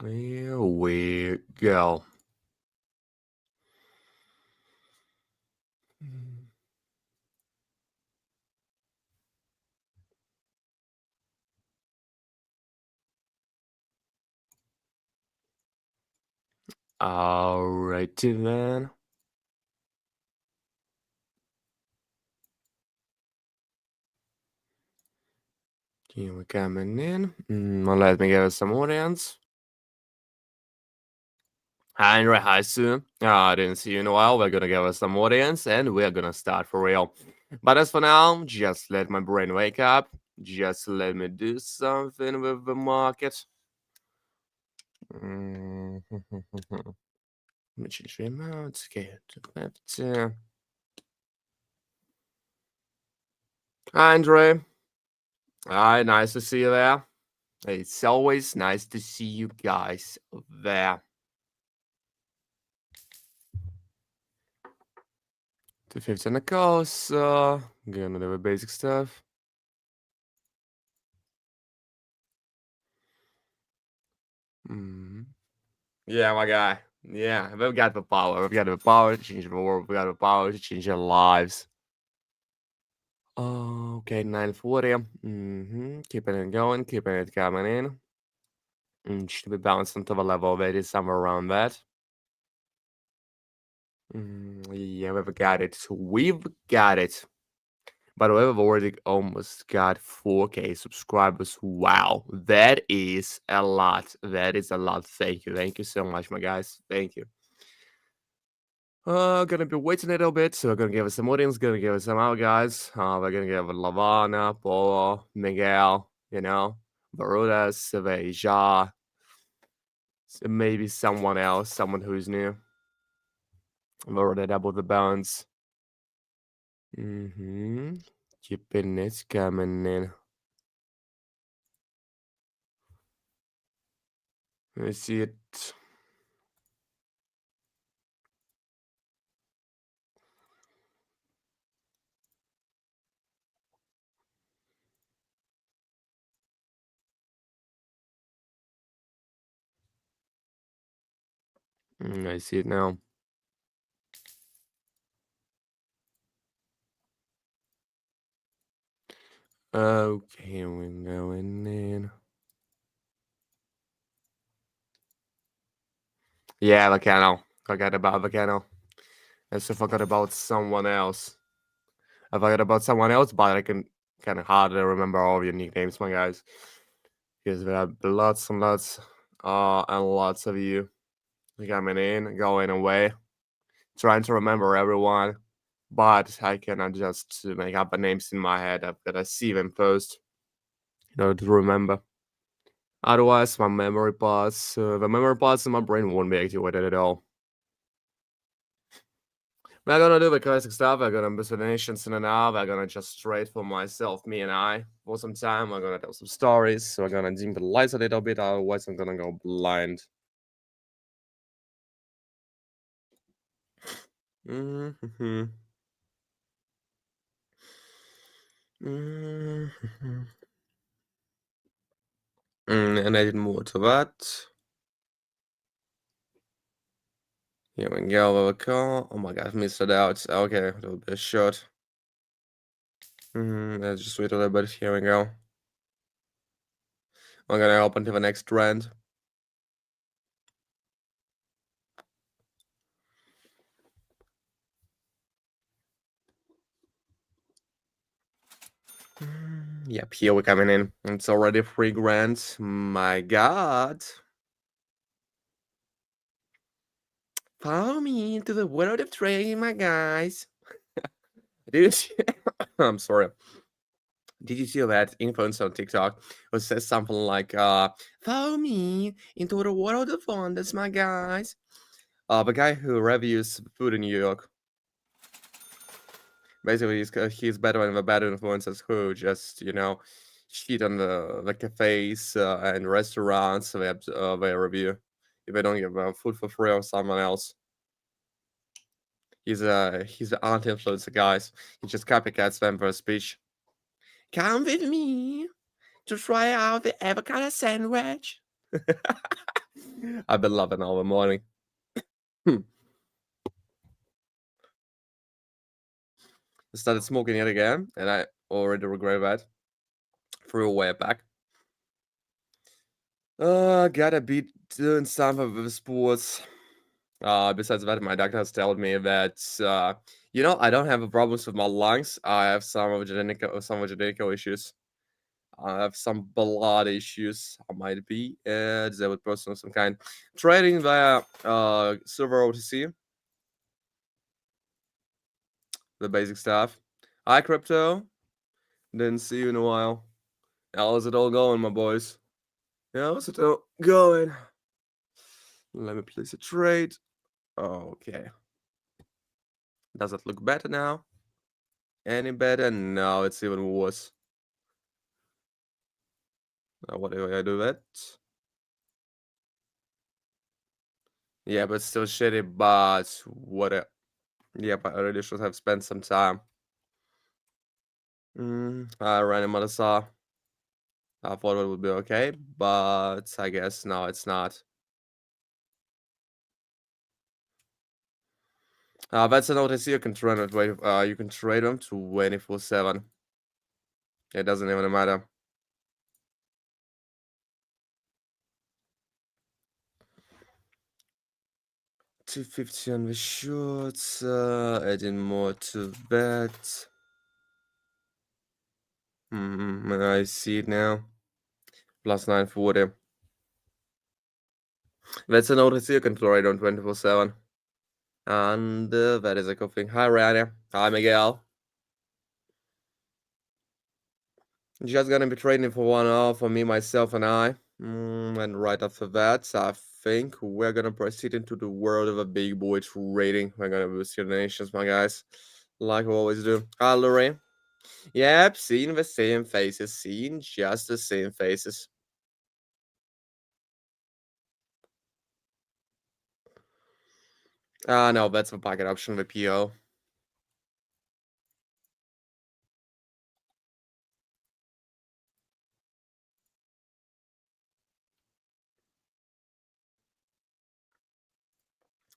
Here we go. Alrighty then. Here we're coming in. Let me give us some audience. Hi, Andre. Hi, Sue. I didn't see you in a while. We're gonna give us some audience and we're gonna start for real. But as for now, just let my brain wake up. Just let me do something with the market. Let me change the amount. Okay, to 50. Hi, Andre. Hi, nice to see you there. It's always nice to see you guys there. 250 on the coast. Gonna do the basic stuff. Yeah, my guy. Yeah, we've got the power. We've got the power to change the world. We've got the power to change our lives. Okay, 940. Keeping it going, keeping it coming in. Should be bouncing to the level that is somewhere around that. Yeah, we've got it. We've got it. By the way, we've already almost got 4K subscribers. Wow, that is a lot. That is a lot. Thank you. Thank you so much, my guys. Thank you. Gonna be waiting a little bit, so we're gonna give us some audience, gonna give us some out guys. We're gonna give Lavana, Polo, Miguel, Barudas, Veja, maybe someone else, someone who's new. We've already doubled the balance. Keeping it coming in. Let me see it. I see it now. Okay, we're going in. Yeah, Volcano. Forgot about Volcano. I also forgot about someone else. I forgot about someone else, but I can kind of hardly remember all of your nicknames, my guys. Because there are lots and lots, and lots of you coming in, going away, trying to remember everyone. But I cannot just make up the names in my head. I've got to see them first in order to remember. Otherwise, my memory parts, the memory parts in my brain won't be activated at all. We're gonna do the classic stuff. We're gonna miss the nations in an hour. We're gonna just straight for myself, me and I, for some time. We're gonna tell some stories. We're gonna dim the lights a little bit. Otherwise, I'm gonna go blind. Mm-hmm. Mm-hmm. And I did more to that. Here we go. We'll call. Oh my god, I missed it out. Okay, a little bit short. Let's just wait a little bit. Here we go. I'm gonna open to the next trend. Yep, here we're coming in. It's already 3 grand. My god. Follow me into the world of trading, my guys. Dude, I'm sorry. Did you see that influencer on TikTok who says something like, follow me into the world of wonders, my guys? The guy who reviews food in New York. Basically, he's better than the bad influencers who just, cheat on the cafes and restaurants they review if they don't give food for free or someone else. He's an anti-influencer, guys. He just copycats them for a speech. Come with me to try out the avocado sandwich. I've been loving all the morning. I started smoking it again, and I already regret that. Threw away back. Gotta be doing something with sports. Besides that, my doctor has told me that I don't have problems with my lungs. I have some genetic issues. I have some blood issues. I might be disabled person of some kind. Trading via silver OTC, the basic stuff. Hi, crypto. Didn't see you in a while. How's it all going, my boys? How's it all going? Let me place a trade. Okay. Does it look better now? Any better? No, it's even worse. What do I do that? Yeah, but still shitty, but what? Yeah, but I really should have spent some time. I ran him on a saw. I thought it would be okay, but I guess no, it's not. That's an OTC. You can trade it. You can trade them 24/7. It doesn't even matter. 250 on the shorts. Adding more to that. I see it now. Plus 940. That's an OTC. You can trade on 24/7. And that is a cool thing. Hi, Rania. Hi, Miguel. Just gonna be trading for 1 hour for me, myself, and I. And right after that, I think we're gonna proceed into the world of a big boy trading. We're gonna boost your nations, my guys, like we always do. Hi, Lorraine. Yep, seeing the same faces, seeing just the same faces. No, that's the pocket option, the PO.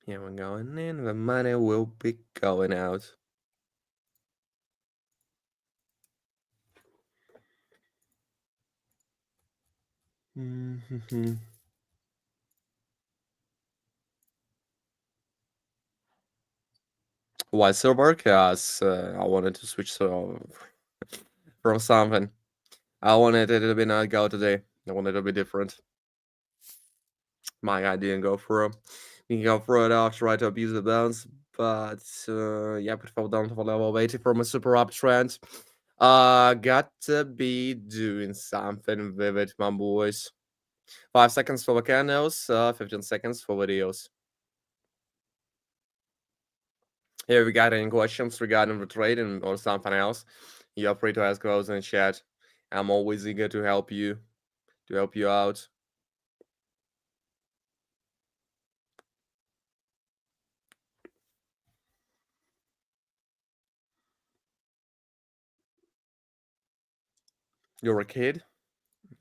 Yeah, we're going in. The money will be going out. Mm-hmm. Why silver? Because I wanted to switch from something. I wanted it to be not go today. I wanted it to be different. My guy didn't go through. He can go through it off, try to abuse the balance, but yeah, but fell down to the level of 80 from a super uptrend. Got to be doing something with it, my boys. 5 seconds for the candles, 15 seconds for videos. If you got any questions regarding the trade or something else, you're free to ask those in the chat. I'm always eager to help you out. You're a kid.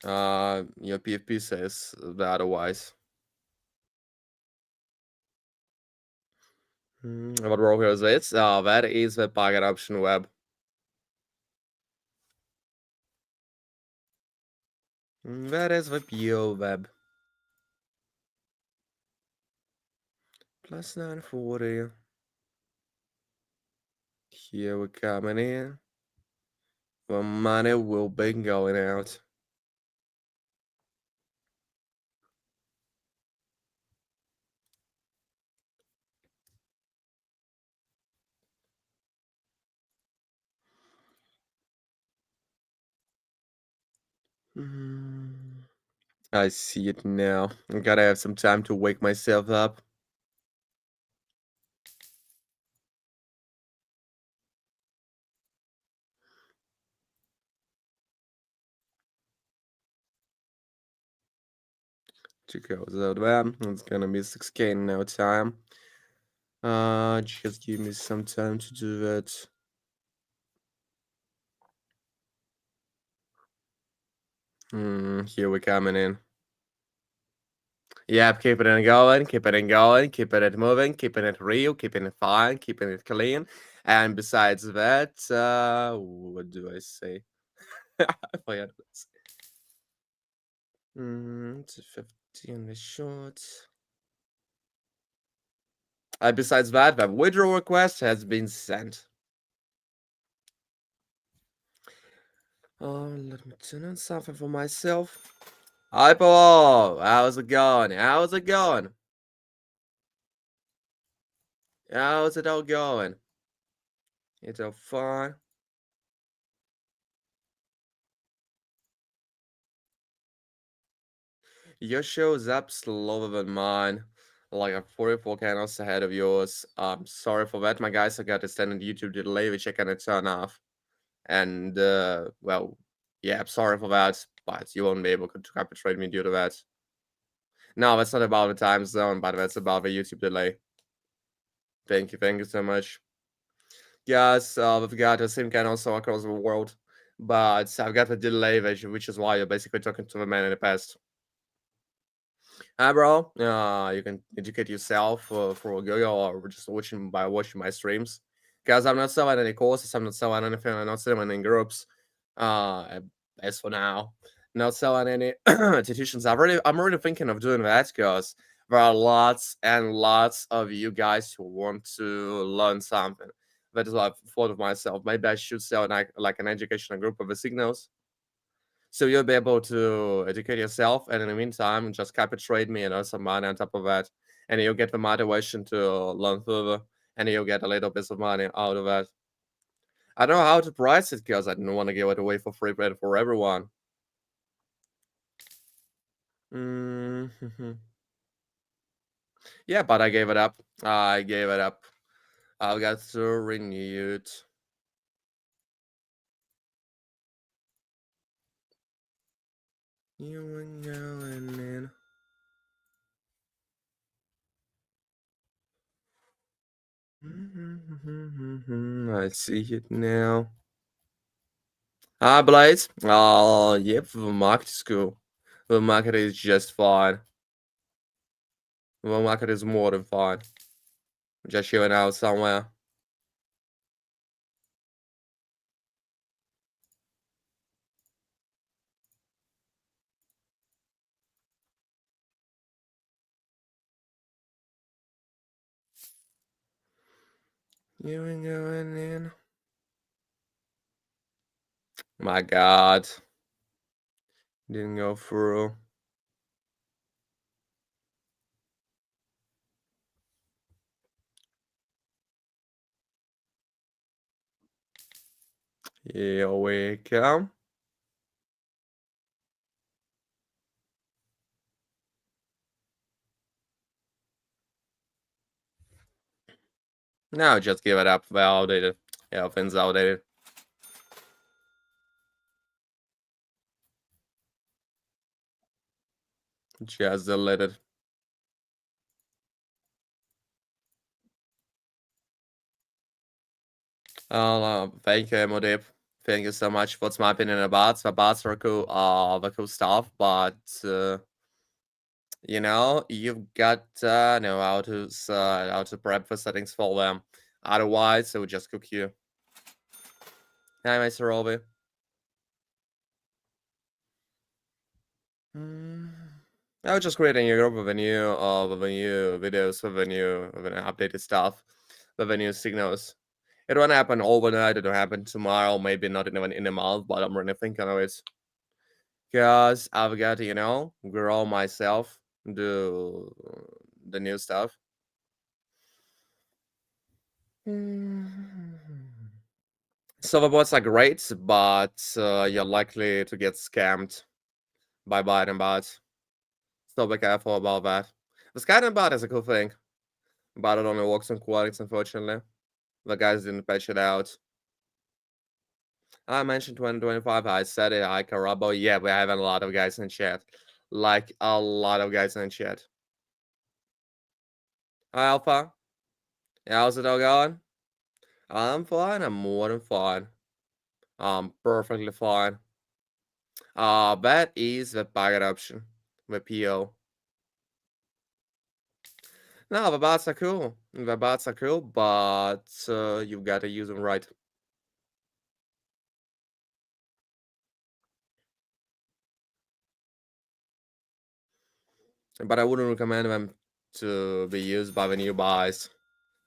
Your PFP says the otherwise. What broker is it? That is the pocket option web. That is the PO web. Plus 940. Here we're coming in. The money will be going out. I see it now. I gotta have some time to wake myself up. Check out that. It's gonna be 6K in no time. Just give me some time to do that. Here we're coming in. Yep, keeping it going, keeping it going, keeping it moving, keeping it real, keeping it fine, keeping it clean. And besides that, what do I say? I forgot this. 250 in the short. Besides that, the withdrawal request has been sent. Oh, let me turn on something for myself. Hi, Paul. How's it going? How's it going? How's it all going? It's all fine. Your show's up slower than mine. Like I'm 44 candles ahead of yours. Sorry for that, my guys. I got a standard YouTube delay, which I cannot turn off. And well, yeah, I'm sorry for that, but you won't be able to arbitrate me due to that. No, that's not about the time zone, but that's about the YouTube delay. Thank you so much. Yes, we've got the same kind also across the world, but I've got the delay, which is why you're basically talking to the man in the past. Hi, bro. You can educate yourself for Google or just watching my streams. Because I'm not selling any courses, I'm not selling anything, I'm not selling any groups. Uh, as for now, not selling any institutions. I'm already thinking of doing that because there are lots and lots of you guys who want to learn something. That is what I've thought of myself. Maybe I should sell like an educational group of the signals so you'll be able to educate yourself, and in the meantime, just copy trade me and earn some money on top of that. And you'll get the motivation to learn further, and you'll get a little bit of money out of that. I don't know how to price it because I don't want to give it away for free bread for everyone. Mhm. Yeah, but I gave it up. I gave it up. I've got to renew it. You and going in. I see it now. Ah, Blaze. Oh, yep, the market is cool. The market is just fine. The market is more than fine. Just chilling out somewhere. You ain't going in. My God. Didn't go through. Here we come. Now just give it up. Validated. Yeah, things outdated. Just deleted. Thank you, Emodip. Thank you so much. What's my opinion about bots? The bots are cool, the cool stuff, but you know, you've got know how to prep the settings for them. Otherwise, it would just cook you. Hi, Mr. Roby. I would just create a new group with a new videos, with an updated stuff, with a new signals. It won't happen overnight. It'll happen tomorrow. Maybe not even in a month, but I'm really thinking of it. Because I've got to, grow myself, do the new stuff. So the bots are great, but you're likely to get scammed by bot and bots. So be careful about that. The scanning bot is a cool thing, but it only works on qualities, unfortunately. The guys didn't patch it out. I mentioned 2025. I said it. I Carabo. Yeah, we're having a lot of guys in chat. Like a lot of guys in chat. Hi, Alpha. How's it all going? I'm fine. I'm more than fine. I'm perfectly fine. That is the packet option. The PO. No, the bots are cool. The bots are cool, but you gotta use them right. But I wouldn't recommend them to be used by the new buys.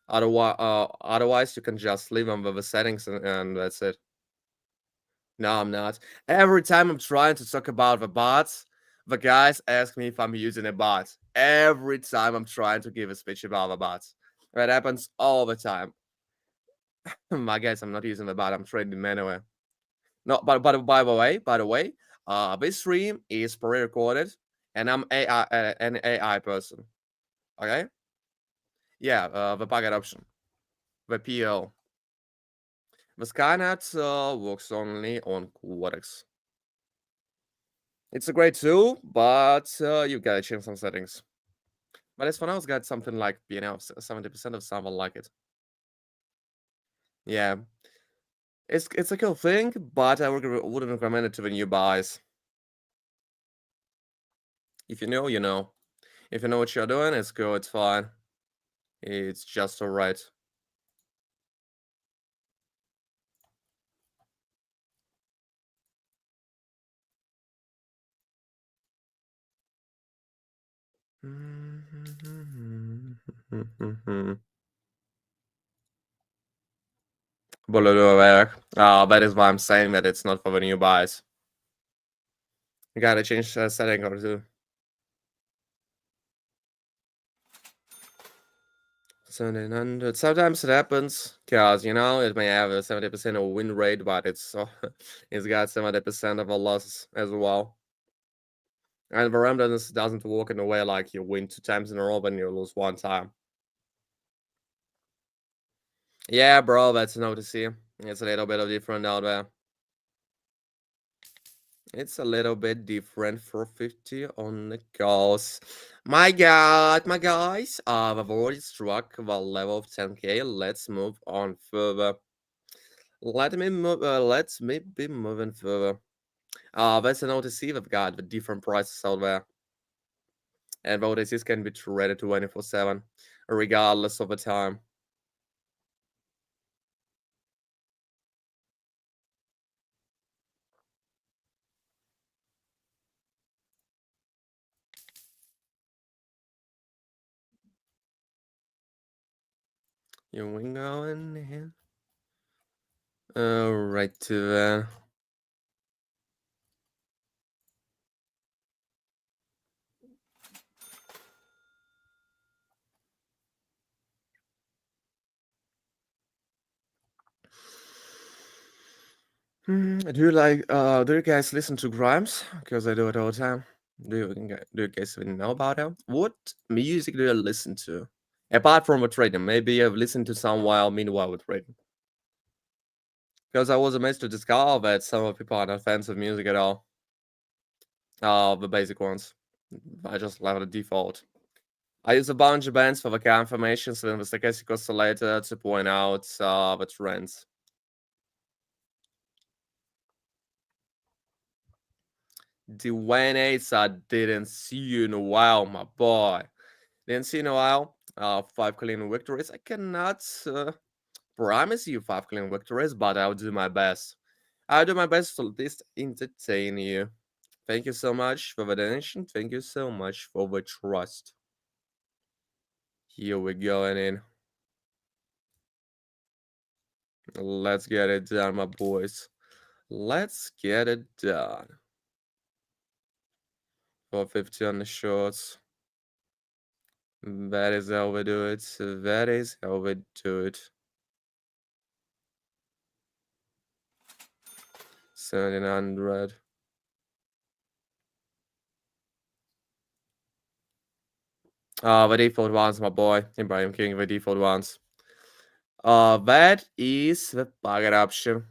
Otherwise, you can just leave them with the settings and that's it. No, I'm not. Every time I'm trying to talk about the bots, the guys ask me if I'm using a bot. Every time I'm trying to give a speech about the bots. That happens all the time. My guys, I'm not using the bot. I'm trading manually. No, but by the way, this stream is pre-recorded, and I'm an AI person. Okay? Yeah, the bucket option, the PL. The Skynet works only on Codex. It's a great tool, but you gotta change some settings. But as for now, it's got something like 70% of someone like it. Yeah, it's a cool thing, but I wouldn't recommend it to the new buys. If you know, you know. If you know what you're doing, it's cool. It's fine. It's just alright. That is why I'm saying that it's not for the new buys. You gotta change a setting or two. Sometimes it happens because it may have a 70% of win rate, but it's got 70% of a loss as well. And the randomness doesn't work in a way like you win 2 times in a row and you lose 1 time. Yeah, bro, that's no to see. It's a little bit of different out there. It's a little bit different for 50 on the goals. My god, my guys, we've already struck the level of 10k. Let's move on further. Let me be moving further. That's an OTC. We've got the different prices out there. And the OTCs can be traded 24/7, regardless of the time. You wing going in. Right to there. Do you guys listen to Grimes? Because I do it all the time. Do you guys even know about them? What music do you listen to? Apart from the trading, maybe I've listened to some while meanwhile with trading. Because I was amazed to discover that some of people are not fans of music at all. The basic ones. I just left the default. I use a bunch of bands for the confirmations and the stochastic oscillator to point out the trends. Dwayne I didn't see you in a while, my boy. Didn't see you in a while. 5 clean victories. I cannot promise you 5 clean victories, but I'll do my best. I'll do my best to at least entertain you. Thank you so much for the donation. Thank you so much for the trust. Here we go, in. Let's get it done, my boys. Let's get it done. 450 on the shorts. That is how we do it. That is how we do it. 1700. The default ones, my boy. Ibrahim King, the default ones. That is the bucket option.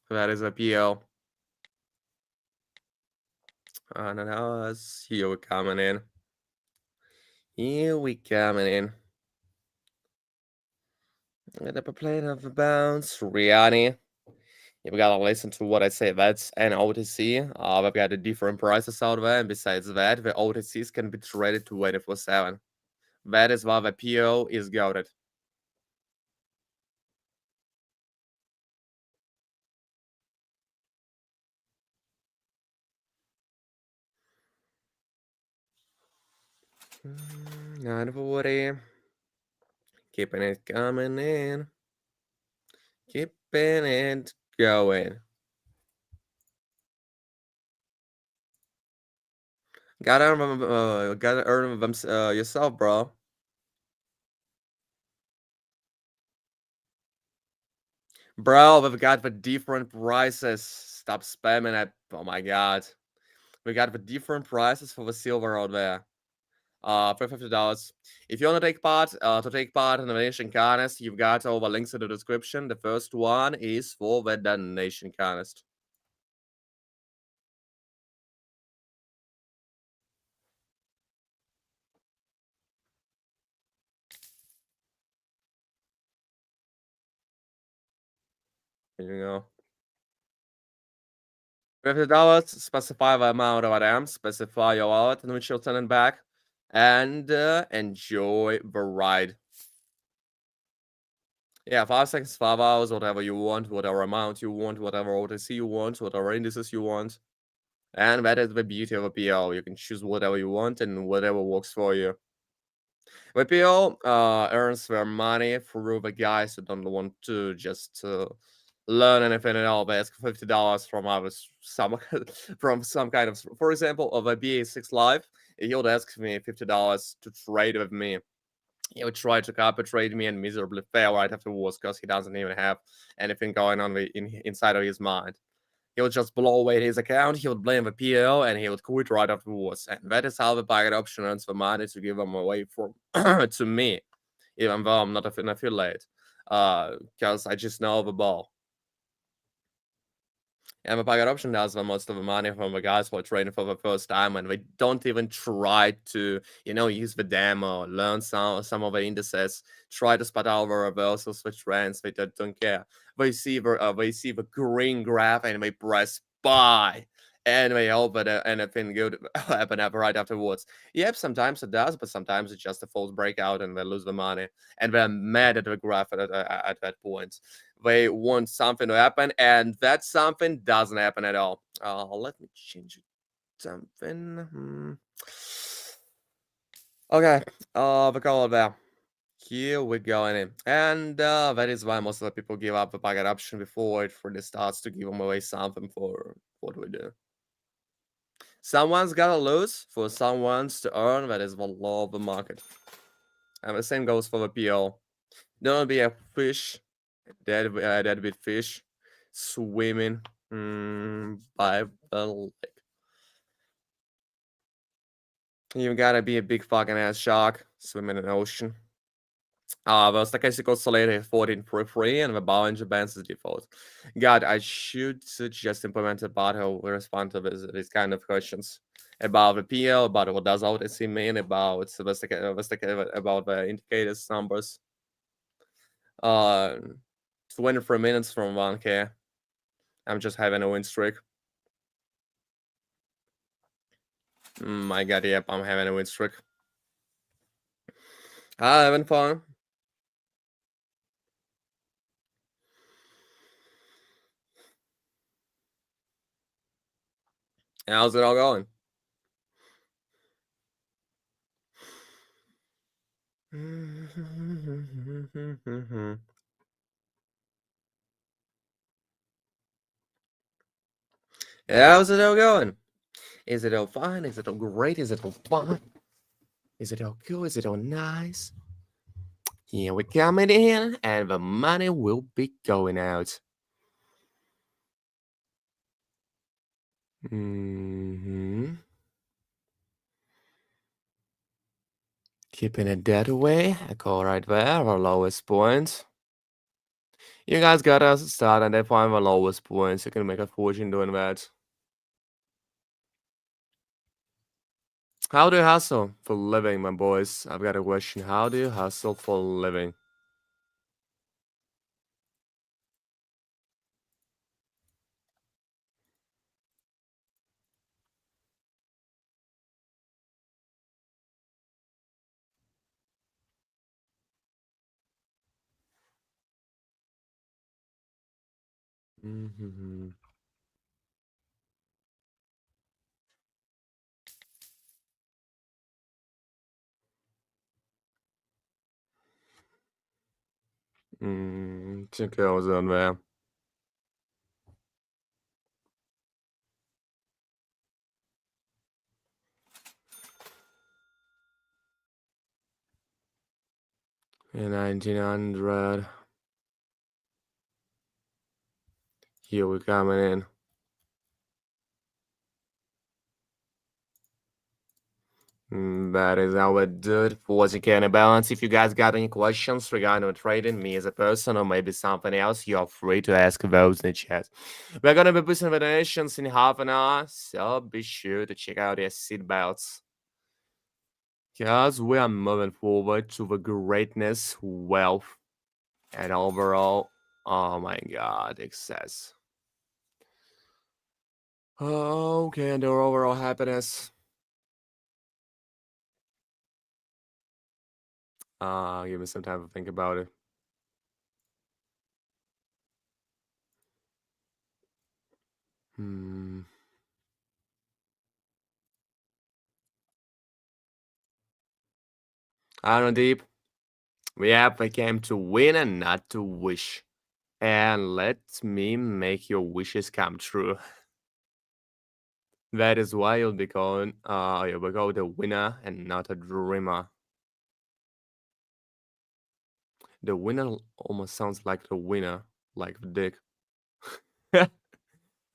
That is a PL. And now here we coming in. Here we coming in. Get up a plane of the bounce. Rihanna. You gotta listen to what I say. That's an OTC. We've got the different prices out there, and besides that, the OTCs can be traded 24/7. That is why the PO is goaded. Not worry. Keeping it coming in. Keeping it going. Gotta earn them yourself, bro. Bro, we've got the different prices. Stop spamming it. Oh my god. We got the different prices for the silver out there. For $50. If you want to take part in the donation contest, you've got all the links in the description. The first one is for the donation contest. Here you go. $50, specify the amount of items, specify your wallet in which you'll send it back, and enjoy the ride. Yeah, 5 seconds, 5 hours, whatever you want, whatever amount you want, whatever OTC you want, whatever indices you want. And that is the beauty of a PL. You can choose whatever you want and whatever works for you. The PL earns their money through the guys who don't want to just learn anything at all. They ask $50 from some from some kind of, for example, of a BA6 Live. He would ask me $50 to trade with me. He would try to copy trade me and miserably fail right afterwards because he doesn't even have anything going on inside of his mind. He would just blow away his account, he would blame the PO, and he would quit right afterwards. And that is how the buy option earns the money to give them away from to me, even though I'm not an affiliate, because I just know the ball. And the buy option does the most of the money from the guys who are training for the first time, and they don't even try to, use the demo, learn some of the indices, try to spot out the reversals, the trends. They don't care. They see the green graph and they press buy, and they hope that anything good happen right afterwards. Yep, sometimes it does, but sometimes it's just a false breakout and they lose the money, and they're mad at the graph at that point. They want something to happen, and that something doesn't happen at all. Let me change something. Okay, the color there. Here we go in. And that is why most of the people give up the packet option before it really starts to give them away something for what we do. Someone's gotta lose for someone's to earn. That is the law of the market. And the same goes for the PO. Don't be a fish, dead fish, swimming by the lake. You gotta be a big fucking ass shark swimming in the ocean. The statistical oscillator is 14 for free, and the Bollinger Bands is default. God, I should just implement a bot who will respond to these kind of questions about the PL, about what does OTC mean, about about the indicators numbers. 23 minutes from 1K. I'm just having a win streak. My god, yep, I'm having a win streak. Having fun. How's it all going? How's it all going? Is it all fine? Is it all great? Is it all fun? Is it all cool? Is it all nice? Here we coming in, and the money will be going out. Keeping it that way. I call right there, our lowest point. You guys gotta start and find the lowest points. You can make a fortune doing that. How do you hustle for living, my boys? I've got a question. How do you hustle for living? Mhm. Tycker jag också med. In 1900, here we coming in. That is how we do it for Watching Can Balance. If you guys got any questions regarding trading, me as a person, or maybe something else, you're free to ask those in the chat. We're gonna be posting the donations in half an hour, so be sure to check out your seatbelts. Because we are moving forward to the greatness, wealth, and overall, oh my god, excess. Okay, and their overall happiness. Give me some time to think about it. I don't know, Deep. I came to win and not to wish. And let me make your wishes come true. That is why you'll be called the winner and not a dreamer. The winner almost sounds like the winner, like the dick.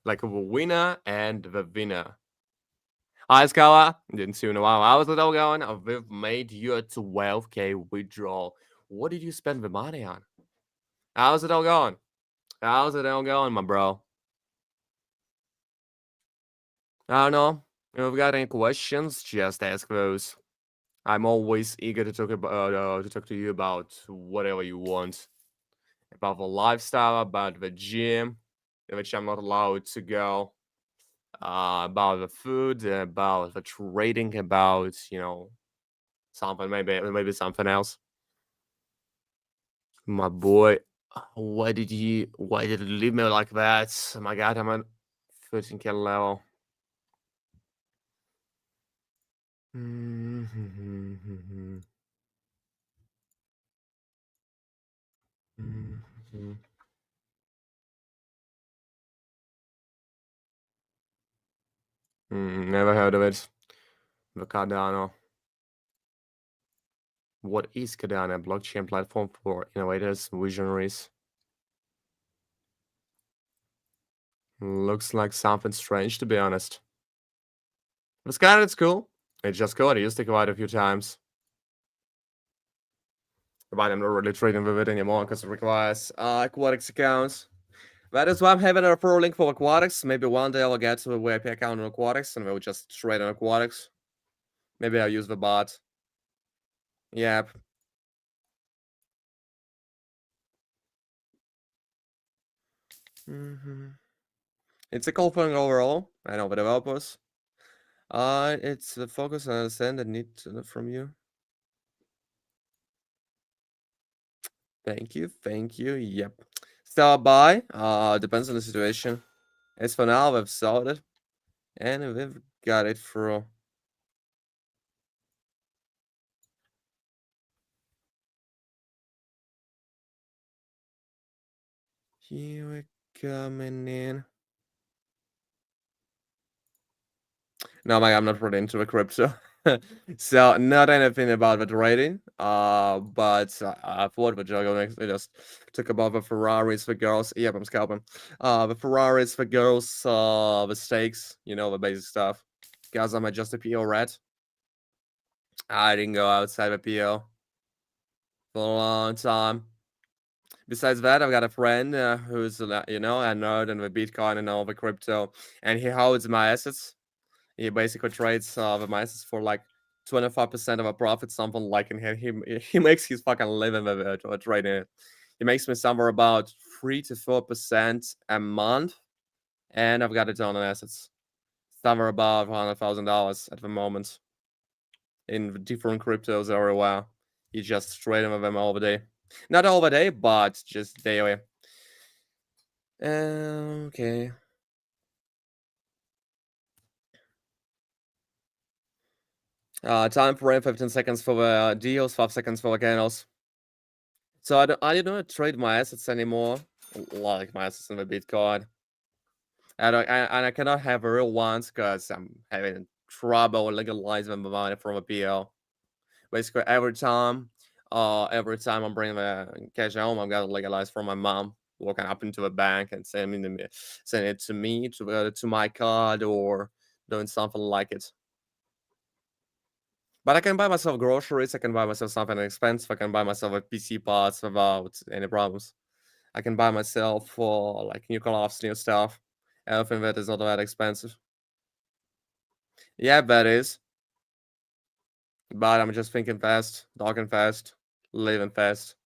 Like the winner and the winner. Hi, Scala. Didn't see you in a while. How's it all going? We've made you a 12K withdrawal. What did you spend the money on? How's it all going? How's it all going, my bro? I don't know. If you've got any questions, just ask those. I'm always eager to talk to you about whatever you want. About the lifestyle, about the gym, which I'm not allowed to go. About the food, about the trading, about something maybe something else. My boy, why did you leave me like that? Oh my god, I'm at 13K level. Never heard of it. The Cardano. What is Cardano? Blockchain platform for innovators, visionaries. Looks like something strange, to be honest. It's it's cool. It's just cool. I used to go out a few times. But I'm not really trading with it anymore because it requires Aquatics accounts. That is why I'm having a referral link for Aquatics. Maybe one day I'll get to a VIP account on Aquatics and we'll just trade on Aquatics. Maybe I'll use the bot. Yep. It's a cool thing overall. I know the developers. It's the focus and understand the need to know from you. Thank you. Yep. Start by. Depends on the situation. As for now, we've solved it. And we've got it through. Here we coming in. No, I'm not really into the crypto. So not anything about the trading. But I thought the Jago next they just took about the Ferraris for girls. Yep, I'm scalping. The Ferraris for girls, the stakes, the basic stuff. Guys, I'm just a PO rat. I didn't go outside the PO for a long time. Besides that, I've got a friend who's a nerd in the Bitcoin and all the crypto, and he holds my assets. He basically trades the my assets for like 25% of a profit, something like, and he makes his fucking living with trading it. He makes me somewhere about 3 to 4% a month, and I've got it on assets, somewhere about $100,000 at the moment in different cryptos everywhere. He's just trading with them all the day. Not all the day, but just daily. Okay. Time frame 15 seconds for the deals, 5 seconds for the candles. So I don't trade my assets anymore, like my assets in the Bitcoin. And I cannot have real ones because I'm having trouble legalizing my money from a PL. Basically, every time I'm bringing the cash home, I'm gonna legalize from my mom, walking up into a bank and send it to me to my card or doing something like it. But I can buy myself groceries. I can buy myself something expensive. I can buy myself a PC parts without any problems. I can buy myself for like new clothes, new stuff. Everything that is not that expensive. Yeah, that is. But I'm just thinking fast, talking fast, living fast.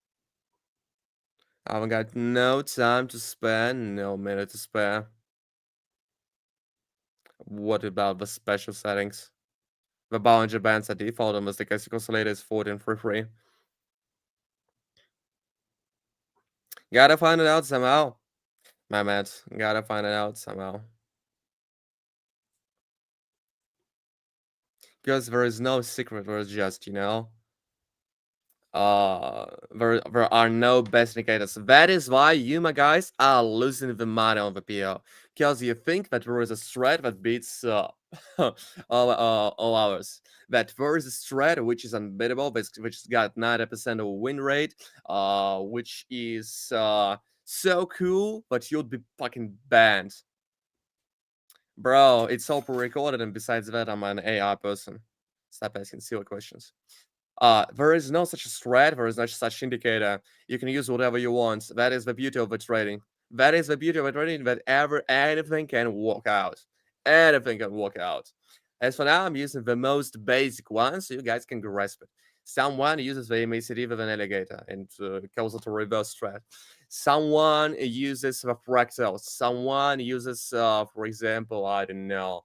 I haven't got no time to spare, no minute to spare. What about the special settings? The Bollinger Bands at default and the stochastic oscillator is 1433. Gotta find it out somehow. My man, gotta find it out somehow. Because there is no secret, there's just, there are no best indicators. That is why you, my guys, are losing the money on the PO. Because you think that there is a thread that beats all ours. That there is a thread which is unbeatable, which has got 90% of win rate, which is so cool, but you'd be fucking banned. Bro, it's all pre-recorded, and besides that, I'm an AI person. Stop asking silly questions. There is no such thread, there is no such indicator. You can use whatever you want. That is the beauty of the trading. That is the beauty of the trading, that anything can work out. Anything can work out. As for now, I'm using the most basic one, so you guys can grasp it. Someone uses the MACD with an alligator and calls it a reverse thread. Someone uses the fractals. Someone uses, for example, I don't know.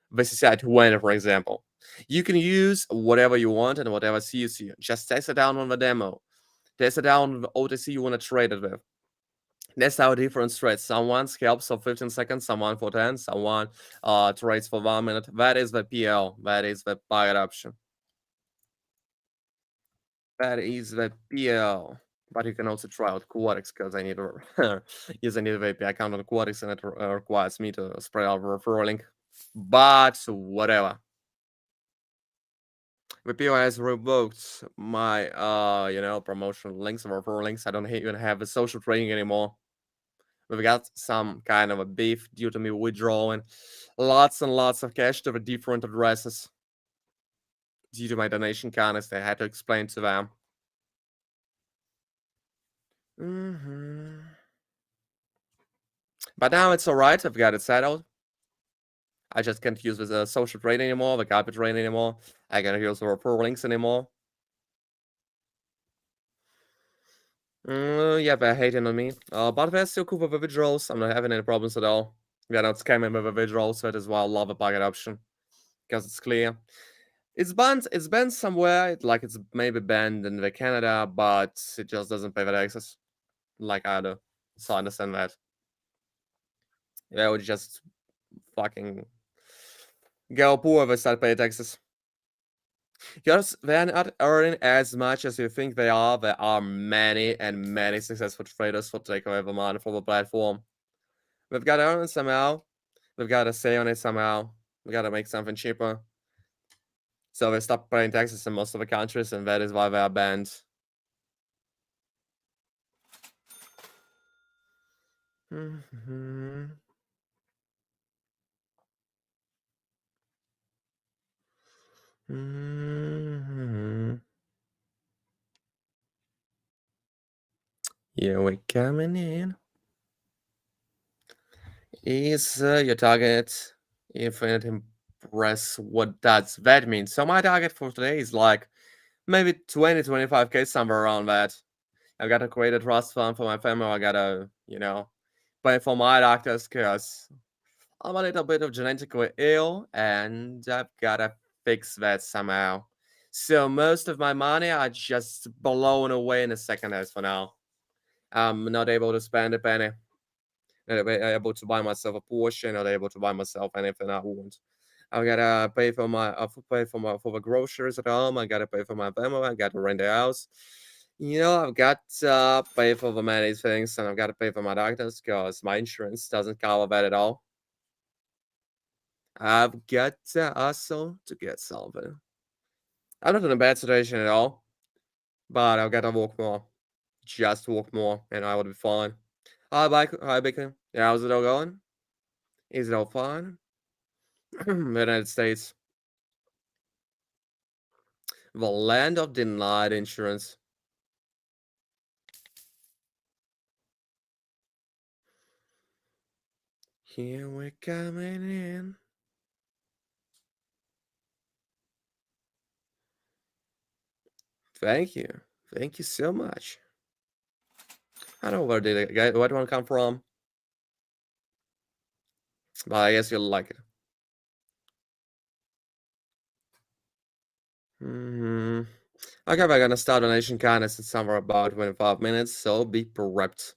This is at 20, for example. You can use whatever you want and whatever suits you. Just test it down on the demo. Test it down on the OTC you want to trade it with. That's how different trades. Someone scalps for 15 seconds, someone for 10, someone trades for 1 minute. That is the PL. That is the buy option. That is the PL. But you can also try out Quadix because I need to use a native API account on Quadix and it requires me to spread out a referral link. But whatever. VPO has revoked my promotional links or referral links. I don't even have a social trading anymore. We've got some kind of a beef due to me withdrawing lots and lots of cash to the different addresses due to my donation kindness. I had to explain to them. But now it's alright. I've got it settled. I just can't use the social trade anymore, the garbage trade anymore. I can't use the referral links anymore. Yeah, they're hating on me. But they're still cool with the withdrawals. I'm not having any problems at all. They're not scamming with the withdrawals, so that is why I love a bucket option. Because it's clear. It's banned somewhere, like it's maybe banned in the Canada, but it just doesn't pay that access. Like I do. So I understand that. They would just fucking go poor if they start paying taxes. Because they're not earning as much as you think they are. There are many and many successful traders who take away the money from the platform. We've got to earn it somehow. We've got to say on it somehow. We got to make something cheaper. So they stop paying taxes in most of the countries, and that is why they are banned. Here we coming in. Is your target infinite impress? What does that mean? So my target for today is like maybe 20-25K, somewhere around that. I gotta create a trust fund for my family. I gotta, pay for my doctors because I'm a little bit of genetically ill and I've gotta fix that somehow. So most of my money are just blown away in a second as for now. I'm not able to spend a penny. Not able to buy myself a Porsche. Not able to buy myself anything I want. I gotta pay for my for the groceries at home. I gotta pay for my family. I gotta rent a house. I've got to pay for the many things, and I've got to pay for my doctors because my insurance doesn't cover that at all. I've got to hustle to get something. I'm not in a bad situation at all, but I've got to work more. Just work more, and I would be fine. Hi, Hi, Bacon. Yeah, how's it all going? Is it all fine? The United States, the land of denied insurance. Here we're coming in. Thank you. Thank you so much. I don't know where did it where do I come from, but I guess you'll like it. Hmm. Okay, we're gonna start a nation kindness in somewhere about 25 minutes, so be prepped.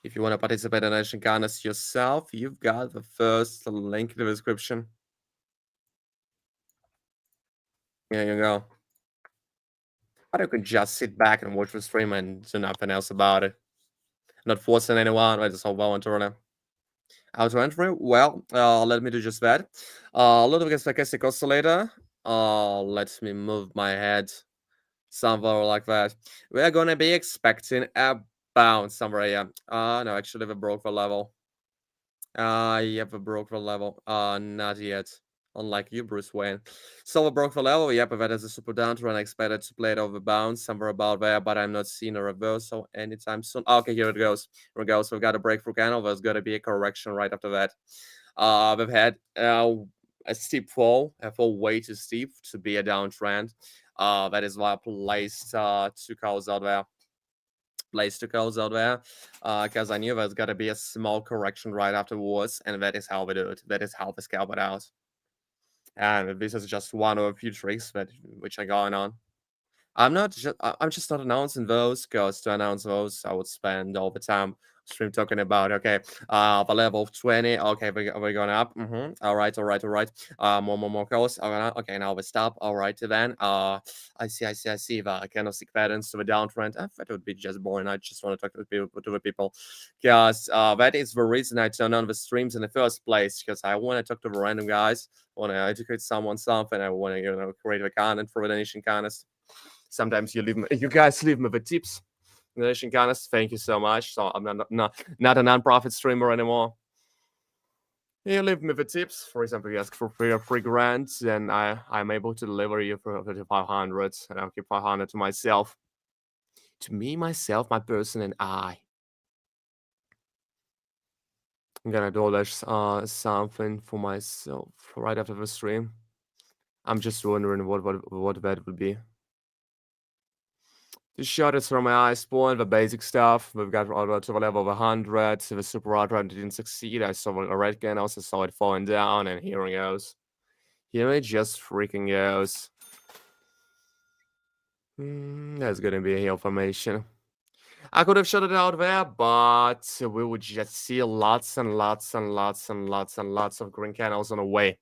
If you want to participate in nation kindness yourself, you've got the first link in the description. Here you go. Or you can just sit back and watch the stream and do nothing else about it. Not forcing anyone, I just all voluntarily. How to enter? Well, let me do just that. Ludwig is sarcastic oscillator. Let me move my head somewhere like that. We're gonna be expecting a bounce somewhere here. No, actually we broke the level. Yep, we broke the level. Not yet. Unlike you, Bruce Wayne. So we broke the level. Yep, that is a super downturn. I expected to play it over bounce somewhere about there, but I'm not seeing a reversal anytime soon. Okay, here it goes. Here it goes. We've got a breakthrough candle. There's gonna be a correction right after that. We've had a steep fall, a fall way too steep to be a downtrend. That is why I placed two calls out there. Placed two calls out there because I knew there's got to be a small correction right afterwards, and that is how we do it. That is how we scalp it out. And this is just one of a few tricks which are going on. I'm just not announcing those because to announce those I would spend all the time stream talking about okay the level of 20. Okay, we're going up. All right, all right. More calls. All right, okay, now we stop. All right, then I see the candlestick patterns to the downtrend. I thought it would be just boring. I just want to talk to the people because that is the reason I turn on the streams in the first place, because I want to talk to the random guys. I want to educate someone something. I want to create the content for the nation contest. Sometimes you guys leave me the tips. Nation Ganas, thank you so much. So I'm not a non-profit streamer anymore. You leave me the tips. For example, you ask for free grants, and I'm able to deliver you for 500, and I'll keep 500 to myself, to me, myself, my person, and I. I'm gonna do something for myself right after the stream. I'm just wondering what that would be. The shot is from my eye spawn, the basic stuff. We've got all to the level of 100. The super outrun didn't succeed. I saw a red gun, also saw it falling down, and here it goes. Here it just freaking goes. That's gonna be a heal formation. I could have shut it out there, but we would just see lots and lots and lots and lots and lots of green candles on the way,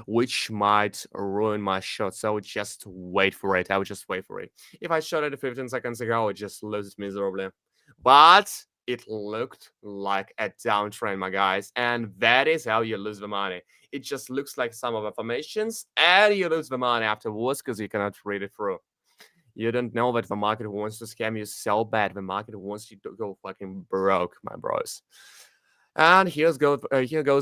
which might ruin my shot. So I would just wait for it. I would just wait for it. If I shot it 15 seconds ago, I would just lose it miserably. But it looked like a downtrend, my guys. And that is how you lose the money. It just looks like some of the formations, and you lose the money afterwards because you cannot read it through. You don't know that the market wants to scam you so bad. The market wants you to go fucking broke, my bros. And here goes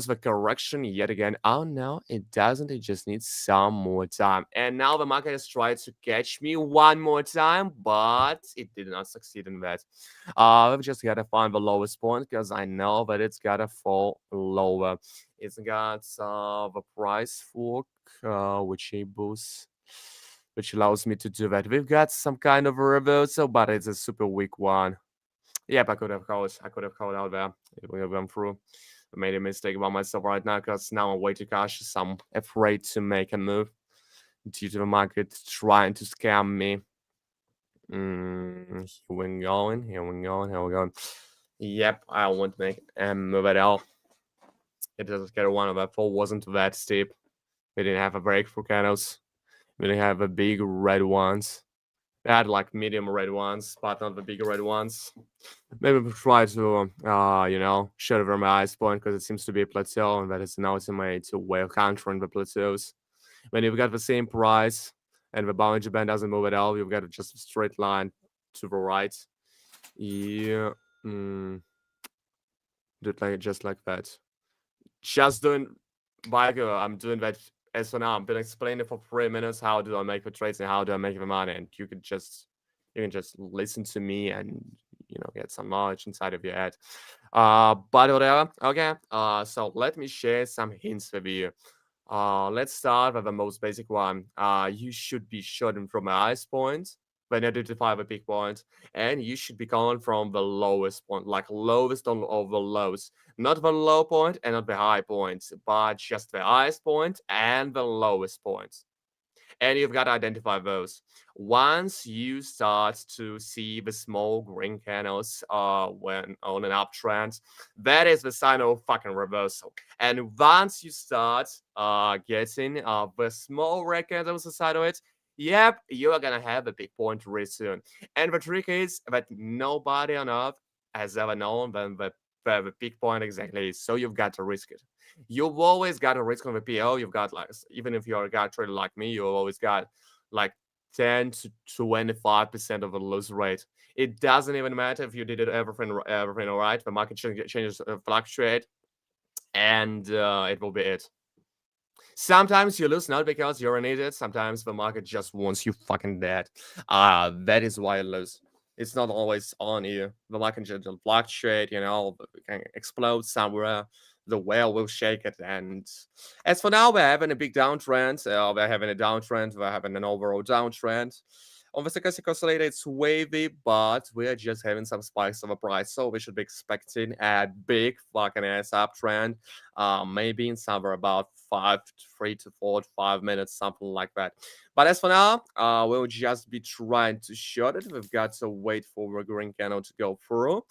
the correction yet again. Oh no, it doesn't. It just needs some more time. And now the market has tried to catch me one more time, but it did not succeed in that. We've just gotta find the lowest point because I know that it's gotta fall lower. It's got the price fork, which a boost, which allows me to do that. We've got some kind of a reversal, but it's a super weak one. Yep, I could have called out there. If we have gone through. I made a mistake about myself right now because now I'm way too cautious. I'm afraid to make a move due to the market trying to scam me. Here we going. Yep, I won't make a move at all. It doesn't care one of the fall wasn't that steep. We didn't have a breakthrough candles. We didn't have a big red ones. We had like medium red ones, but not the big red ones. Maybe we try to, shut over my eyes point because it seems to be a plateau, and that is an ultimate way of countering the plateaus. When you've got the same price and the Bollinger Band doesn't move at all, you've got just a straight line to the right. Yeah, do it like just like that. Just doing, like I'm doing that as for now. I'm been explaining for 3 minutes how do I make the trades and how do I make the money, and you can just listen to me and get some knowledge inside of your head. But whatever. Okay. So let me share some hints with you. Let's start with the most basic one. You should be shooting from the highest point when you identify the peak point, and you should be calling from the lowest point, like lowest of the lows, not the low point and not the high point, but just the highest point and the lowest point, and you've got to identify those. Once you start to see the small green candles when on an uptrend, that is the sign of fucking reversal. And once you start getting the small red candles inside of it, yep, you are gonna have a big point really soon. And the trick is that nobody on earth has ever known when the big point exactly is. So you've got to risk it. You've always got a risk on the PO. You've got like, even if you're a guy trader like me, you've always got like 10 to 25% of a lose rate. It doesn't even matter if you did it everything all right. The market changes fluctuate, and it will be it. Sometimes you lose not because you're an idiot. Sometimes the market just wants you fucking dead. That is why you lose. It's not always on you. The market just fluctuate, it can explode somewhere. The whale will shake it. And as for now, we're having a big downtrend. We're having a downtrend. We're having an overall downtrend. On the stochastic oscillator, it's wavy, but we're just having some spikes of a price. So we should be expecting a big fucking ass uptrend, maybe in somewhere about 3 to 5 minutes, something like that. But as for now, we'll just be trying to short it. We've got to wait for the green candle to go through.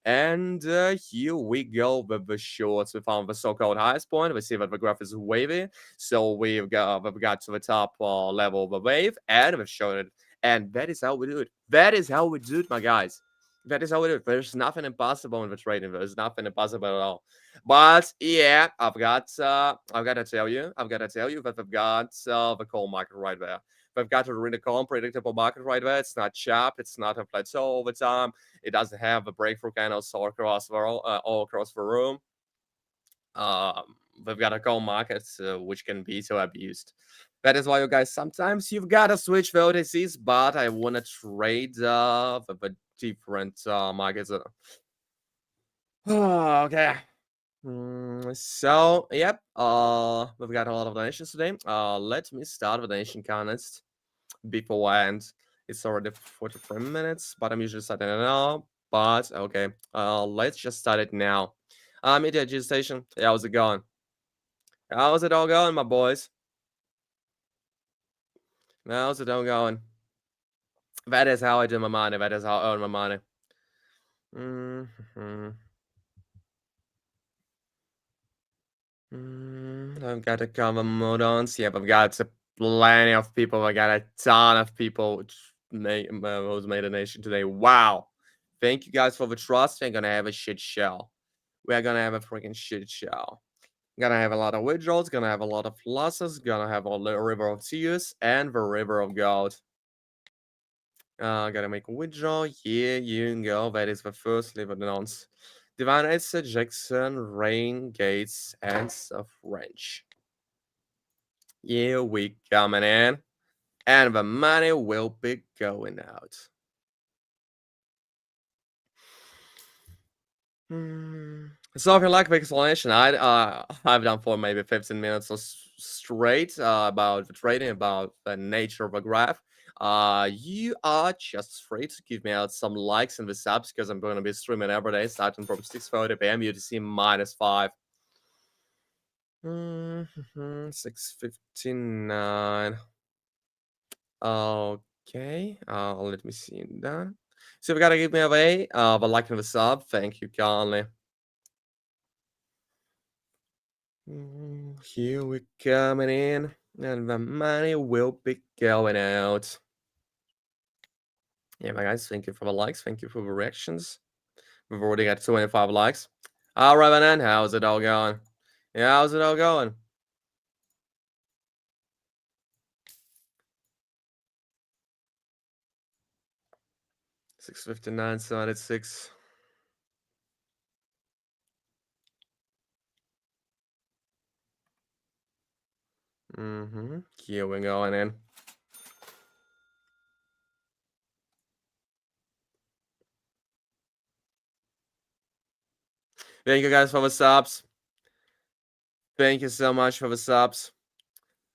And here we go with the shorts. We found the so-called highest point. We see that the graph is wavy. So we've got to the top level of the wave, and we've shown it. And that is how we do it. That is how we do it, my guys. That is how we do it. There's nothing impossible in the trading. There's nothing impossible at all. But yeah, I've got to tell you that we've got the coal market right there. We've got a really calm, predictable market right there. It's not sharp. It's not a plateau over time. It doesn't have a breakthrough candles all across the room. We've got a coal market which can be so abused. That is why, you guys, sometimes you've got to switch the OTCs, but I want to trade with a different markets. Okay. So, yep. We've got a lot of donations today. Let me start with donation contest beforehand. It's already 43 minutes, but I'm usually starting it now. But okay, let's just start it now. Media G Station. Yeah, how's it going? How's it all going, my boys? How's it all going? That is how I do my money. That is how I earn my money. Mm-hmm. I've got a couple more dons. Yep, I've got plenty of people. I got a ton of people who's made a nation today. Wow. Thank you guys for the trust. We're gonna have a shit show. We're gonna have a freaking shit show. Gonna have a lot of withdrawals, gonna have a lot of losses, gonna have a river of tears and the river of gold. Gotta make a withdrawal. Here you go. That is the first liver announce. Divine Ace, Jackson, Rain, Gates, and Stuff Wrench. Here we coming in. And the money will be going out. So if you like the explanation, I've done for maybe 15 minutes or straight about the trading, about the nature of a graph. You are just free to give me out some likes and the subs because I'm going to be streaming every day starting from 6:30 p.m. UTC -5. 6:59. Okay. Let me see that. So if you gotta give me away, the like and the sub, thank you kindly. Here we coming in, and the money will be going out. Yeah, my guys, thank you for the likes, thank you for the reactions. We've already got 25 likes. All right, then, how's it all going? Yeah, how's it all going? 659, 76. Here we going in. Thank you guys for the subs. Thank you so much for the subs.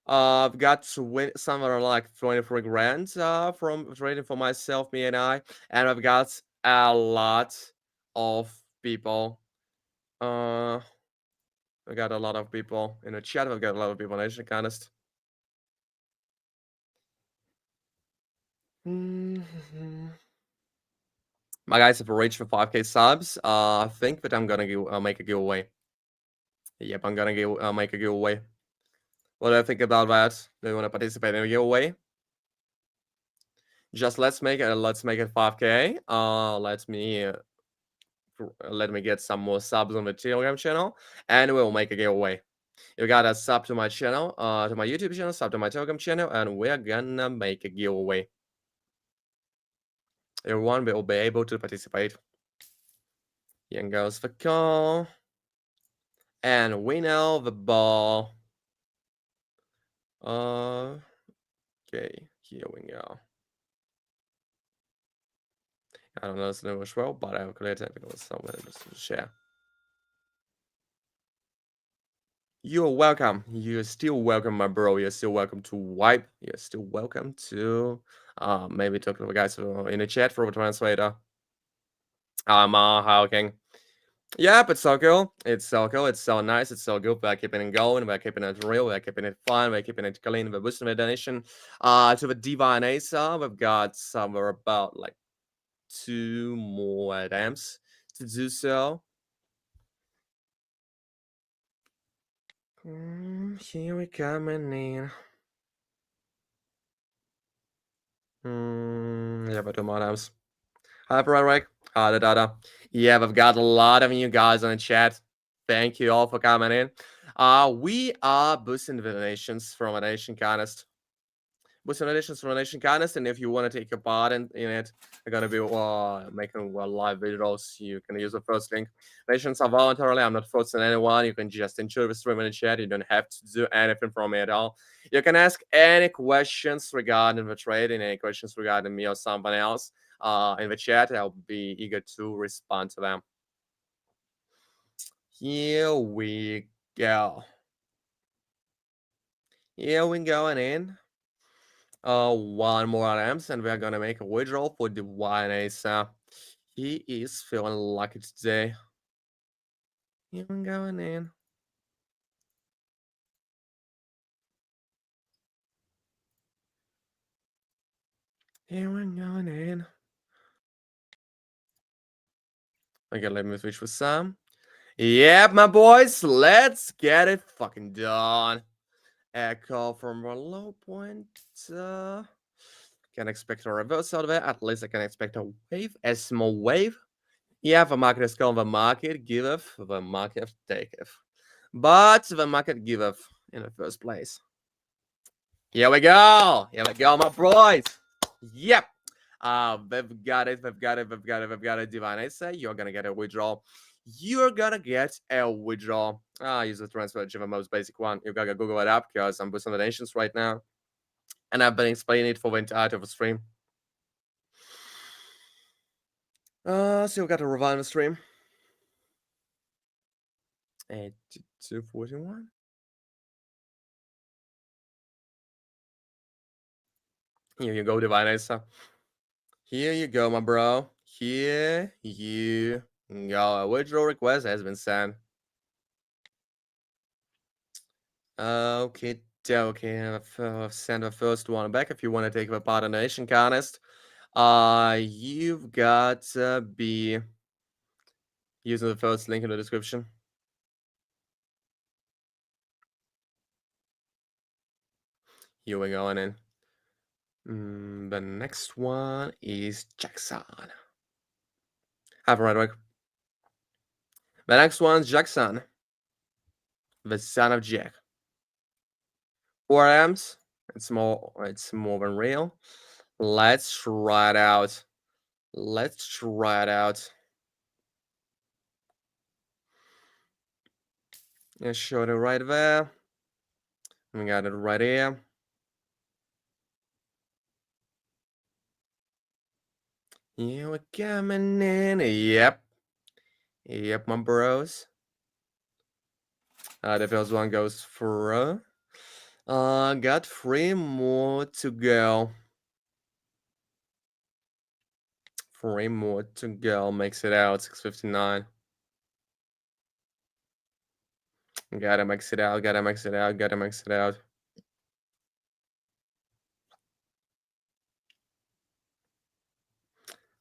I've got to win somewhere like 23 grand from trading for myself, me and I've got a lot of people. I got a lot of people in the chat. I've got a lot of people in Asian Contest. My guys have reached for 5k subs. I think that I'm gonna make a giveaway. Yep, I'm gonna make a giveaway. What do I think about that? Do you want to participate in a giveaway? Just let's make it 5k. Let me get some more subs on the Telegram channel, and we'll make a giveaway. You gotta sub to my channel, to my YouTube channel, sub to my Telegram channel, and we're gonna make a giveaway. Everyone will be able to participate. Here goes the call. And we know the ball. Okay, here we go. I don't know this name as well, but I'll create it because someone to share. You're welcome. You're still welcome, my bro. You're still welcome to wipe. You're still welcome to maybe talk to the guys in the chat for the translator. Hawking. Yeah, but so cool. It's so cool. It's so nice. It's so good. We're keeping it going. We're keeping it real. We're keeping it fun. We're keeping it clean. We're boosting the donation. To the Divine Asa, we've got somewhere about like 2 more attempts to do so. Here we coming in. Yeah, but 2 more attempts. Hi, Roderick. Hi, Dada. Yeah, we've got a lot of you guys on the chat. Thank you all for coming in. We are boosting the donations from a nation contest. Boosting donations from a nation contest, and if you want to take a part in it, I'm gonna be making live videos. You can use the first link. Donations are voluntarily. I'm not forcing anyone. You can just enjoy the stream in the chat. You don't have to do anything from me at all. You can ask any questions regarding the trading, any questions regarding me or someone else in the chat. I'll be eager to respond to them. Here we go. Here we going in. 1 more items, and we're gonna make a withdrawal for the Asa. He is feeling lucky today. Here we going in. Here we going in. Okay, let me switch with Sam. Yep, my boys, let's get it fucking done. Echo from a low point. Can expect a reverse out of it. At least I can expect a wave, a small wave. Yeah, the market is called the market giveth, the market taketh. But the market giveth in the first place. Here we go. Here we go, my boys. Yep. We've got it. We've got it. Divine, I say you're gonna get a withdrawal. You're gonna get a withdrawal. Use the transfer, the most basic one. You gotta Google it up because I'm boosting the nations right now. And I've been explaining it for the entirety of the stream. So we got to revive the stream. 241. Here you go, Divine Asa. Here you go, my bro. Here you go. A withdrawal request has been sent. Okay. I've sent the first one back. If you want to take the part in the nation contest, You've got to be using the first link in the description. Here we go, and then the next one is Jackson. Have a right work. The next one's Jackson, the son of Jack. 4 amps. It's more than real. Let's try it out. Let's try it out. I showed it right there. We got it right here. Yeah, we're coming in. Yep. Yep, my bros. The first one goes through. Got 3 more to go. 3 more to go. Makes it out. 6:59. Gotta mix it out. Gotta mix it out. Gotta mix it out.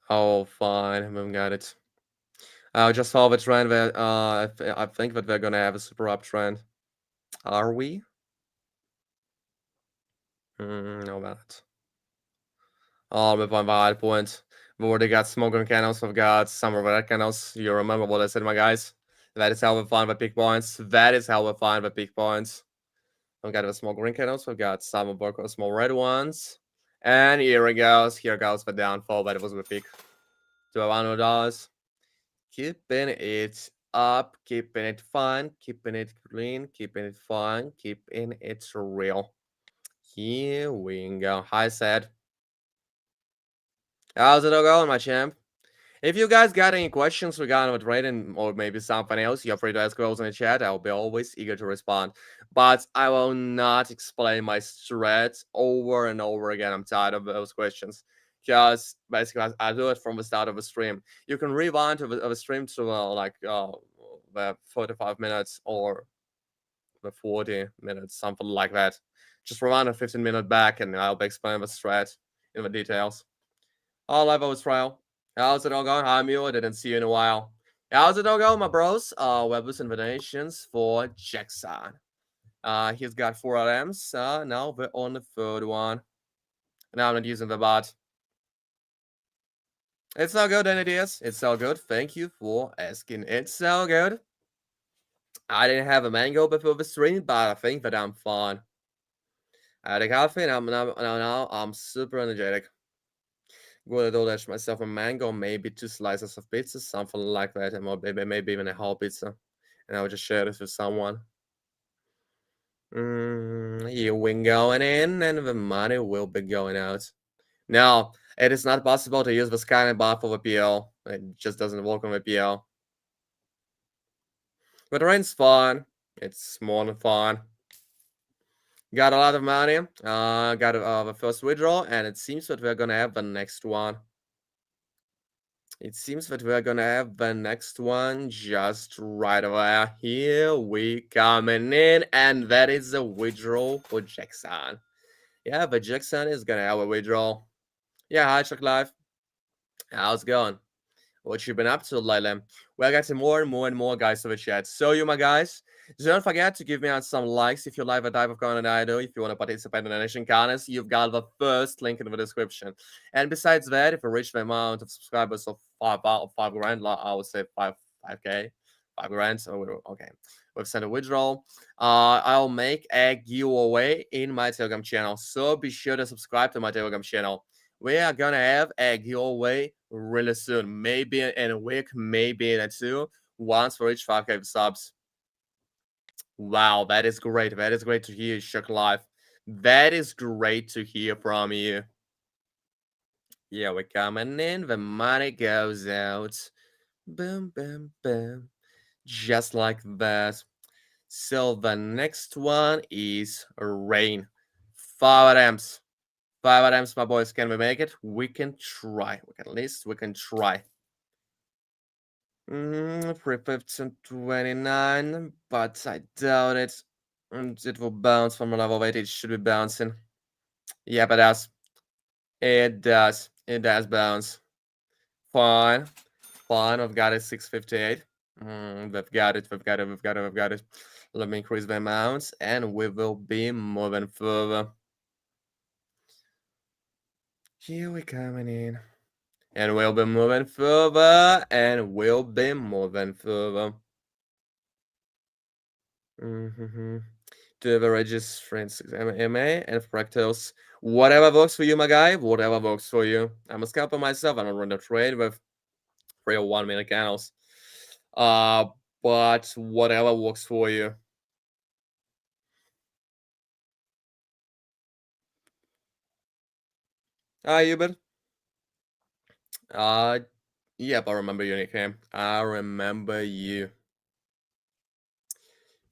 Oh, fine. We got it. Just saw the trend that I think that we're gonna have a super uptrend. Are we? No, not. Oh, with my high point. We already got smoking candles. We've got some red candles. You remember what I said, my guys? That is how we find the peak points. That is how we find the peak points. We've got the small green candles. We've got some of our small red ones. And here it goes. Here goes the downfall. That it was the peak. To $100. Keeping it up, keeping it fun, keeping it clean, keeping it fun, keeping it real. Here we go. Hi, Sad. How's it all going, my champ? If you guys got any questions regarding what trading or maybe something else, you're free to ask those in the chat. I'll be always eager to respond. But I will not explain my strat over and over again. I'm tired of those questions. Because basically, I do it from the start of the stream. You can rewind to the stream to the 45 minutes or the 40 minutes, something like that. Just rewind a 15-minute back and I'll be explaining the strat in the details. All level was trial. How's it all going? Hi, Mule. I didn't see you in a while. How's it all going, my bros? Web's invitations for Jackson. He's got 4 items. Now we're on the third one. Now I'm not using the bot. It's so good, and it is. It's so good. Thank you for asking. It's so good. I didn't have a mango before the stream, but I think that I'm fine. I had a coffee, and now I'm super energetic. Gonna DoorDash myself a mango, maybe 2 slices of pizza, something like that, and maybe even a whole pizza. And I will just share this with someone. You win going in, and the money will be going out. No, it is not possible to use the Skynet bot for the PL. It just doesn't work on the PL. But rain's fun. It's more than fun. Got a lot of money. Got the first withdrawal, and it seems that we're gonna have the next one. It seems that we're gonna have the next one just right over here. We coming in, and that is a withdrawal for Jackson. Yeah, but Jackson is gonna have a withdrawal. Yeah, hi Chuck Live. How's it going? What you been up to lately? We're getting more and more guys to the chat. So you, my guys, don't forget to give me out some likes if you like the type of content I do. If you want to participate in the Nation Contest, you've got the first link in the description. And besides that, if you reach the amount of subscribers of 5 grand, I would say 5k, 5 grand. So okay, we've sent a withdrawal. I'll make a giveaway in my Telegram channel. So be sure to subscribe to my Telegram channel. We are gonna have a giveaway really soon. Maybe in a week, maybe in 2, once for each 5k subs. Wow, that is great. That is great to hear, Shook Life. That is great to hear from you. Yeah, we're coming in. The money goes out. Boom, boom, boom. Just like that. So the next one is rain. 5 amps. 5 items, my boys. Can we make it? We can try. At least we can try. 329, but I doubt it. And it will bounce from a level 8. It should be bouncing. Yeah, but that's It does. It does bounce. Fine. Fine. I've got it 658. We've got it. We've got it. We've got it. We've got it. Let me increase the amounts and we will be moving further. Here we coming in. And we'll be moving further. And we'll be moving further. To averages, for instance, MA and fractals. Whatever works for you, my guy. Whatever works for you. I'm a scalper myself. I don't run the trade with 3 or 1 minute candles. But whatever works for you. Hubert. Yep, I remember your nickname. I remember you.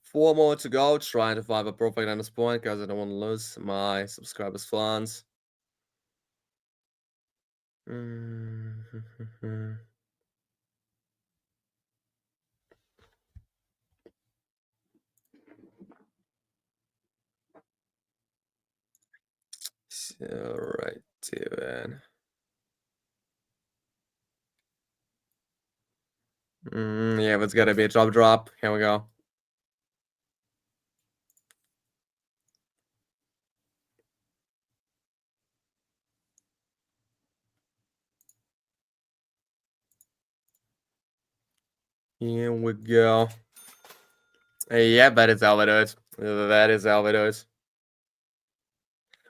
4 more to go. Trying to find a perfect on this point because I don't want to lose my subscribers' funds. So, right then. Yeah, it's gotta be a drop. Here we go. Here we go. Yeah, that is how it is. That is how it is.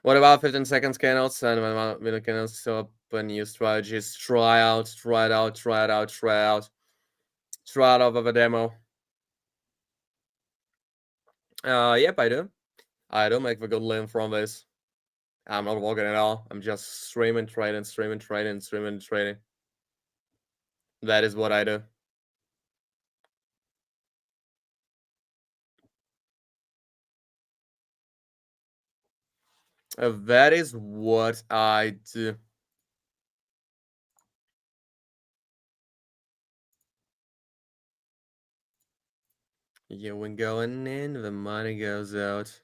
What about 15 seconds candles and minute candles to open new strategies? Try out of a demo. Yep, I do. I do make a good living from this. I'm not working at all. I'm just streaming, trading. That is what I do. That is what I do. Yeah, when going in, the money goes out.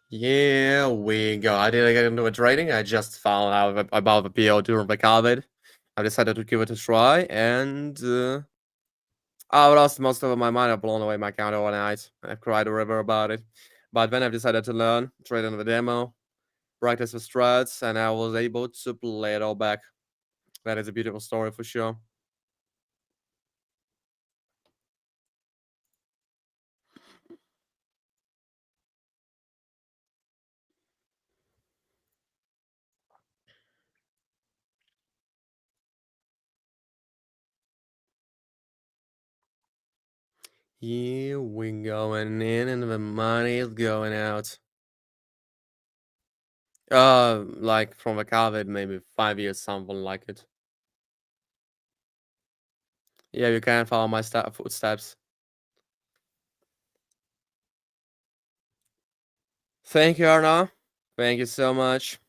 Yeah, we go. I didn't get into a trading. I just found out about the PO during the COVID. I decided to give it a try, and I lost most of my money. I blown away my account overnight. I cried a river about it. But then I decided to learn, trade on the demo, practice with strats, and I was able to play it all back. That is a beautiful story for sure. Here we going in, and the money is going out. Like from the COVID, maybe 5 years, something like it. Yeah, you can follow my footsteps. Thank you, Arna. Thank you so much.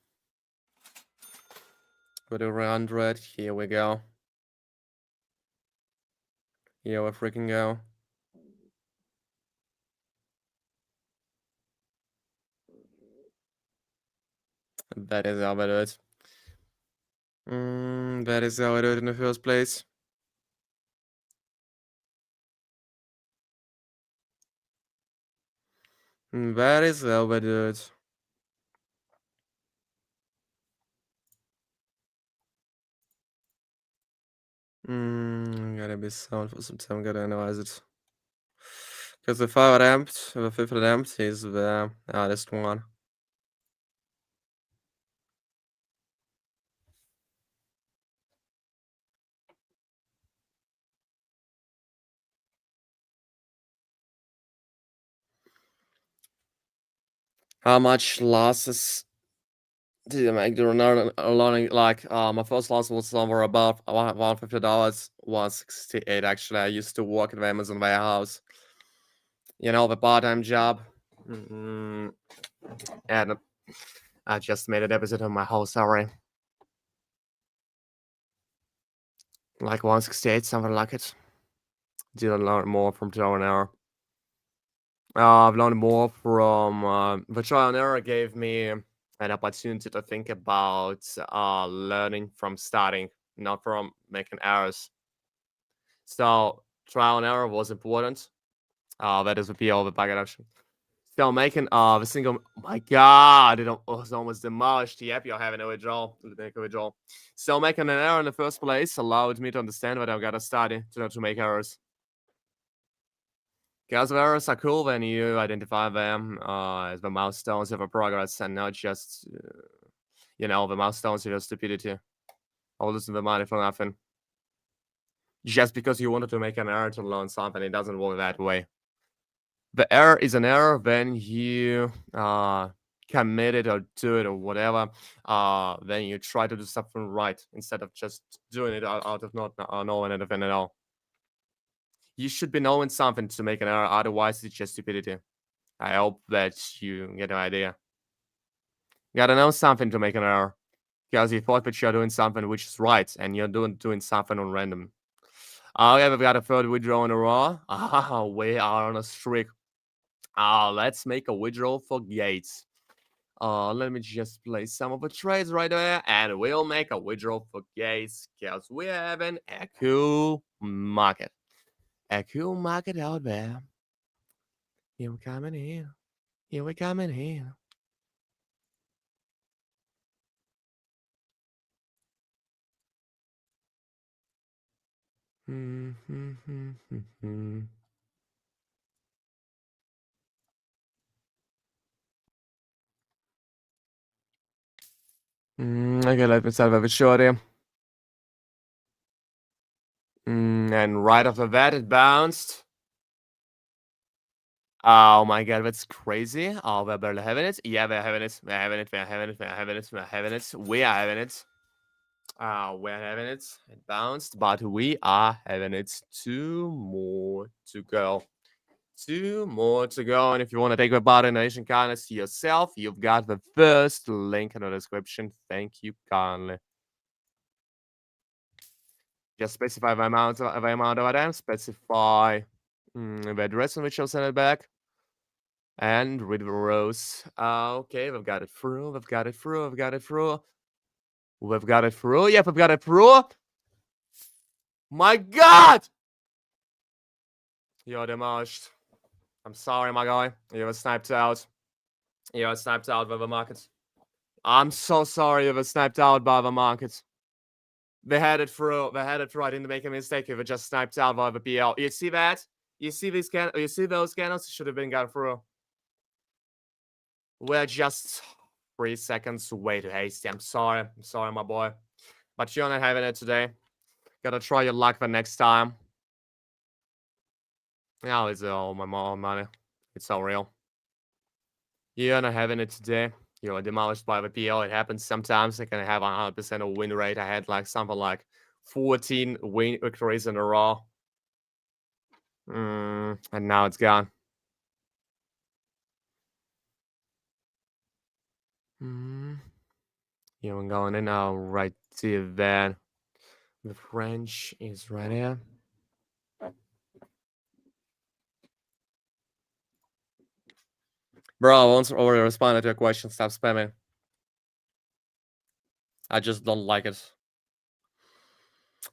For the 100. Here we go. Here we freaking go. That is how I do it. That is how I do it in the first place. That is how I do it. Gotta be sound for some time. Gotta analyze it. Because the 5 attempt, the 5th attempt is the hardest one. How much losses did you make during learning? Like, my first loss was somewhere about $150, 168 actually. I used to work at the Amazon warehouse. You know, the part-time job. Mm, and I just made an episode of my whole story. Like 168, something like it. Didn't learn more from trial and error. I've learned more from the trial and error gave me an opportunity to think about learning from starting, not from making errors. So trial and error was important. That is the PO of the packet option. So making the single, oh my god, it was almost demolished. Yep, you're having a withdrawal. Make a withdrawal. So making an error in the first place allowed me to understand that I've got to study to not to make errors. Because errors are cool when you identify them as the milestones of a progress and not just, the milestones of your stupidity. Or losing the money for nothing. Just because you wanted to make an error to learn something, it doesn't work that way. The error is an error when you commit it or do it or whatever. Then you try to do something right instead of just doing it out of not knowing anything at all. You should be knowing something to make an error, otherwise it's just stupidity. I hope that you get an idea. You gotta know something to make an error. Because you thought that you're doing something which is right, and you're doing something on random. Okay, we've got a third withdrawal in a row. We are on a streak. Let's make a withdrawal for Gates. Let me just place some of the trades right there, and we'll make a withdrawal for Gates because we're having a cool market. A cool market out there. Here we come in here. Here we come in here. Okay, let me start with a shorty. And right off the bat, it bounced. Oh my god, that's crazy. Oh, we're barely having it. Yeah, we're having it. We're having it. We're having it. We're having it. We're having it. We are having it. We're having it. It bounced, but we are having it. Two more to go. Two more to go. And if you want to take a part in the Asian kindness yourself, you've got the first link in the description. Thank you kindly. Just specify the amount of items, specify the address on which you'll send it back. And read the rows. Okay, we've got it through. We've got it through. We've got it through. We've got it through. Yep, we've got it through. My god! You're demolished. I'm sorry, my guy. You were sniped out. You were sniped out by the market. I'm so sorry you were sniped out by the market. They had it through. They had it through. I didn't make a mistake. They were just sniped out by the PL. You see that? You see these you see those candles? Should have been got through. We're just 3 seconds way too hasty. I'm sorry. I'm sorry, my boy. But you're not having it today. Gotta try your luck the next time. Now it's all my money. It's all real. You're not having it today. You're demolished by the PL. It happens sometimes. I can have 100% of win rate. I had like something like 14 win victories in a row. And now it's gone. Yeah, I'm going in now right to that. The French is right here. Bro, I once already responded to a question. Stop spamming. I just don't like it.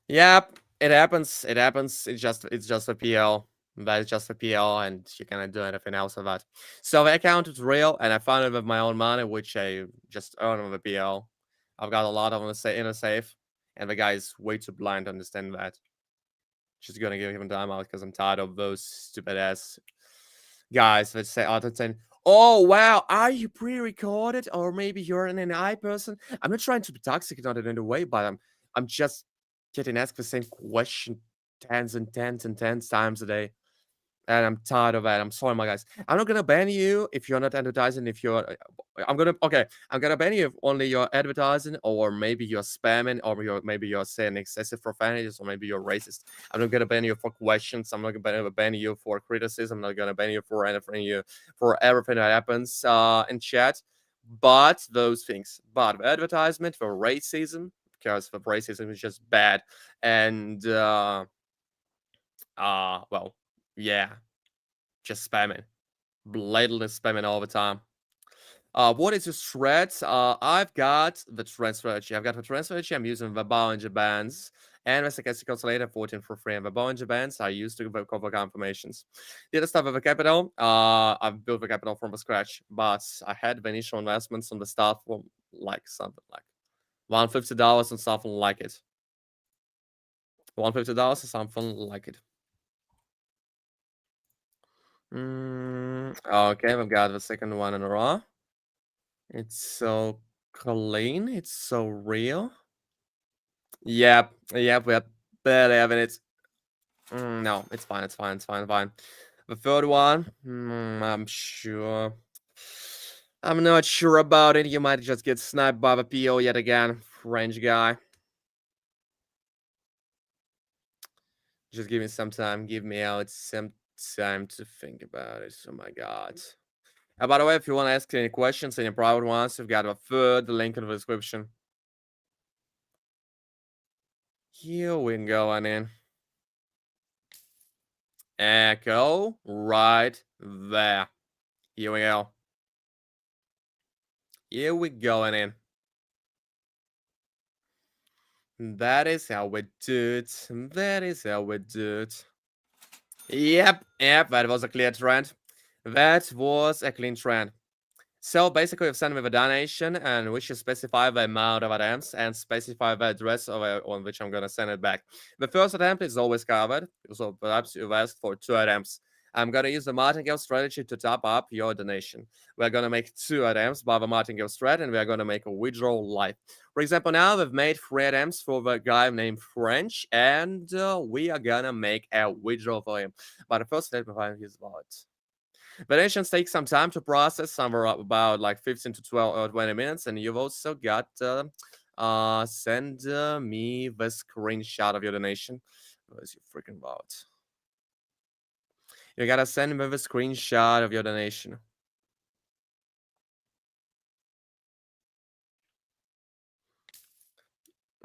Yep, it happens. It happens. It's just a PL. That is just a PL, and you cannot do anything else with that. So the account is real, and I found it with my own money, which I just earned with a PL. I've got a lot of them in a safe, and the guy is way too blind to understand that. Just gonna give him a timeout because I'm tired of those stupid ass guys that say auto 10. Oh wow, are you pre-recorded, or maybe you're an AI person? I'm not trying to be toxic, not in any way, but I'm just getting asked the same question tens and tens and tens times a day. and I'm tired of it. I'm sorry, my guys. I'm not gonna ban you if you're not advertising. If you're, I'm gonna okay. I'm gonna ban you if only you're advertising, or maybe you're spamming, or maybe you're saying excessive profanities, or maybe you're racist. I'm not gonna ban you for questions. I'm not gonna ban you for criticism. I'm not gonna ban you for anything. For everything that happens in chat. But those things, but advertisement for racism, because for racism is just bad, and well, yeah, just spamming, blatantly spamming all the time. What is your threat? I've got the trend strategy. I've got the trend strategy. I'm using the Bollinger Bands and the stochastic oscillator 14 for free. And the Bollinger Bands I used to cover confirmations. The other stuff with the capital, I've built the capital from the scratch, but I had the initial investments on the stuff for like something like $150 and something like it. $150 or something like it. Okay, we've got the second one in a row. It's so clean. It's so real. Yep, we're barely having it. No, it's fine, it's fine, it's fine, fine. The third one, I'm sure. I'm not sure about it. You might just get sniped by the PO yet again. French guy. Just give me some time. Give me out some time to think about it. Oh my god. By the way, if you want to ask any questions, any private ones, we've got a third link in the description. Here we go, on in. Echo right there. Here we go. Here we go, and in. That is how we do it. That is how we do it. Yep, that was a clear trend. That was a clean trend. So basically, we've sent me the donation, and we should specify the amount of attempts and specify the address on which I'm going to send it back. The first attempt is always covered, so perhaps you've asked for 2 attempts. I'm going to use the martingale strategy to top up your donation. We're going to make 2 attempts by the martingale strat, and we're going to make a withdrawal live. For example, now we've made 3 attempts for the guy named French, and we are going to make a withdrawal for him. But the first step behind his wallet. Variations take some time to process, somewhere about like 15 to 12 or 20 minutes, and you've also got send me the screenshot of your donation. Where's your freaking wallet? You gotta send me the screenshot of your donation.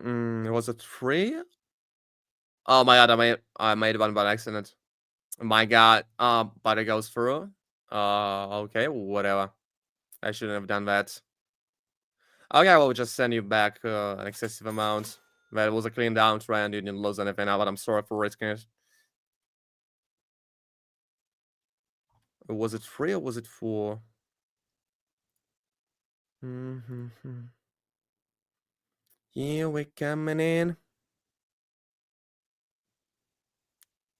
Was it 3? Oh my god, I made one by accident. My god, but it goes through. Okay, whatever. I shouldn't have done that. Okay, we'll just send you back an excessive amount. That was a clean downtrend. You didn't lose anything, but I'm sorry for risking it. Was it 3 or was it 4? Here we coming in.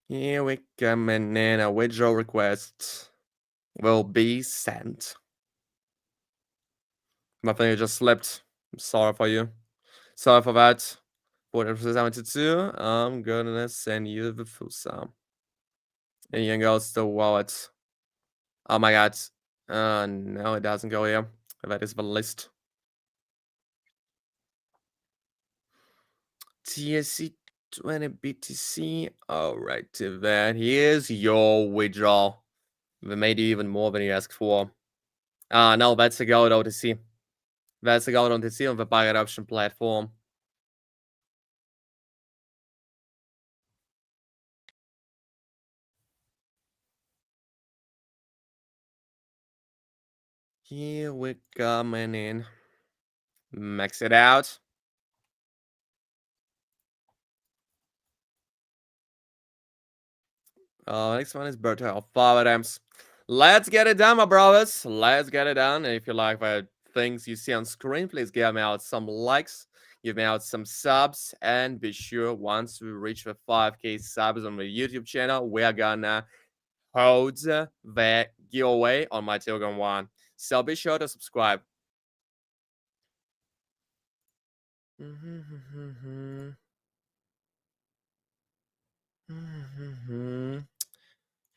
Here we coming in. A withdrawal request will be sent. My finger just slipped. I'm sorry for you. Sorry for that. 472. I'm gonna send you the full sum. And here goes the wallet. Oh my god. No, it doesn't go here. That is the list. TSC 20 BTC. Alright, that here's your withdrawal. We made you even more than you asked for. No, that's a gold OTC. That's a gold OTC on the Pirate Option platform. Here we coming in. Max it out. Next one is Bertel. 5 attempts. Let's get it done, my brothers. Let's get it done. And if you like the things you see on screen, please give me out some likes, give me out some subs, and be sure once we reach the 5K subs on the YouTube channel, we're gonna hold the giveaway on my Telegram one. So be sure to subscribe.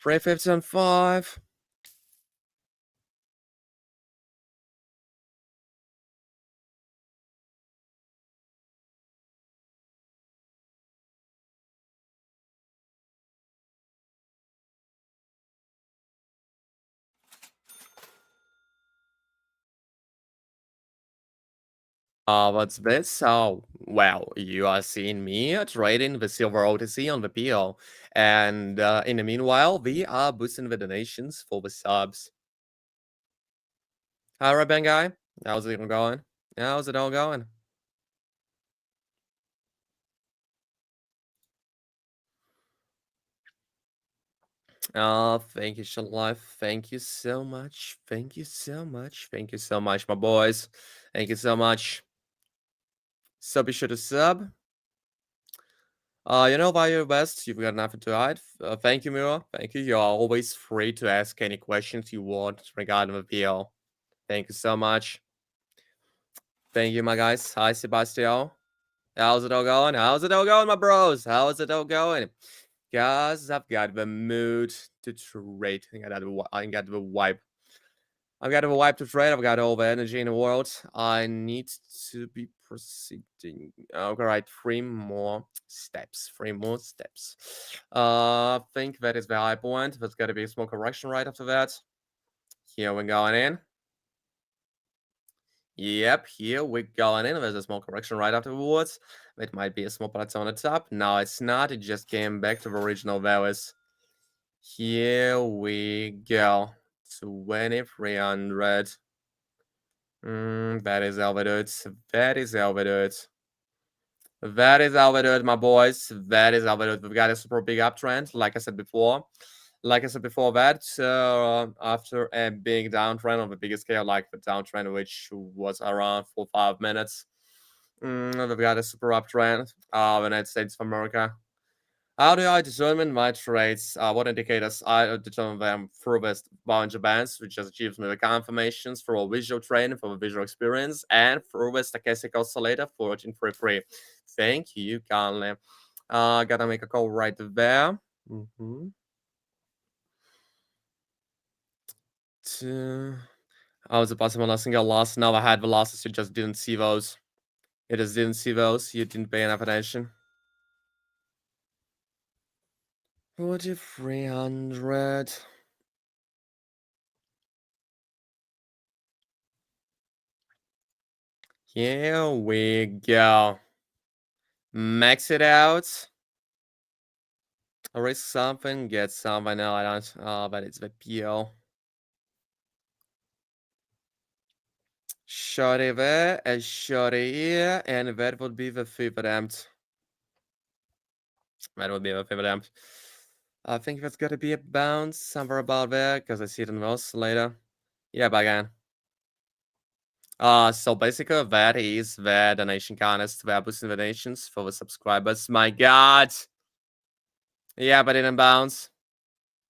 350 on 5. What's this? Oh, well, you are seeing me trading the silver OTC on the PO. And in the meanwhile, we are boosting the donations for the subs. Hi, Red Band guy. How's it all going? How's it all going? Thank you, Shalife. Thank you so much. Thank you so much. Thank you so much, my boys. Thank you so much. So be sure to sub. You know, by your best, you've got nothing to hide. Thank you, Mira. Thank you. You're always free to ask any questions you want regarding the PL. Thank you so much. Thank you, my guys. Hi, Sebastian. How's it all going? How's it all going, my bros? How's it all going? Guys, I've got the mood to trade. I got the wipe. I've got the wipe to trade. I've got all the energy in the world. I need to be proceeding. Okay, right. 3 more steps. 3 more steps. I think that is the high point. There's got to be a small correction right after that. Here we're going in. Yep, here we're going in. There's a small correction right afterwards. It might be a small plateau on the top. No, it's not. It just came back to the original values. Here we go. 2300. That is how we do it. That is how we do it. That is how we do it, my boys. That is how we do it. We've got a super big uptrend, like I said before. Like I said before that, after a big downtrend on the biggest scale, like the downtrend, which was around 4-5 minutes, we've got a super uptrend. United States of America. How do I determine my trades? What indicators I determine them through this bunch of bands, which just gives me the confirmations for a visual training, for a visual experience, and through the stochastic oscillator for it in free. Thank you, kindly. Gotta make a call right there. I was a possible a single loss. Now I had the losses, you just didn't see those. You just didn't see those. You didn't pay enough attention. 4,300. Here we go. Max it out. Risk something, get something. No, I don't. But it's the PO. Shorty there, a shorty here, and that would be the fifth attempt. That would be the fifth attempt. I think that's gotta be a bounce somewhere about there, because I see it in most later. Yeah, back again. So basically that is the donation contest, the boosting donations for the subscribers. My god. Yeah, but it didn't bounce.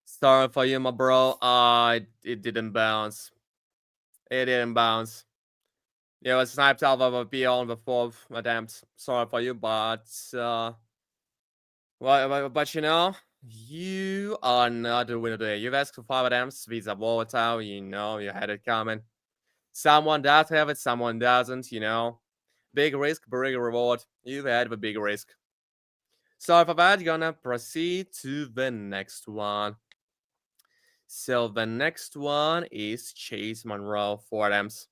Sorry for you, my bro. It didn't bounce. It didn't bounce. Yeah, I sniped out of a PL on the 4th attempt. Sorry for you, but well, but you know, you are not the winner today. You've asked for 5 attempts. These are volatile. You know, you had it coming. Someone does have it, someone doesn't, you know. Big risk, big reward. You've had the big risk. So for that, you're gonna proceed to the next one. So the next one is Chase Monroe, 4 attempts.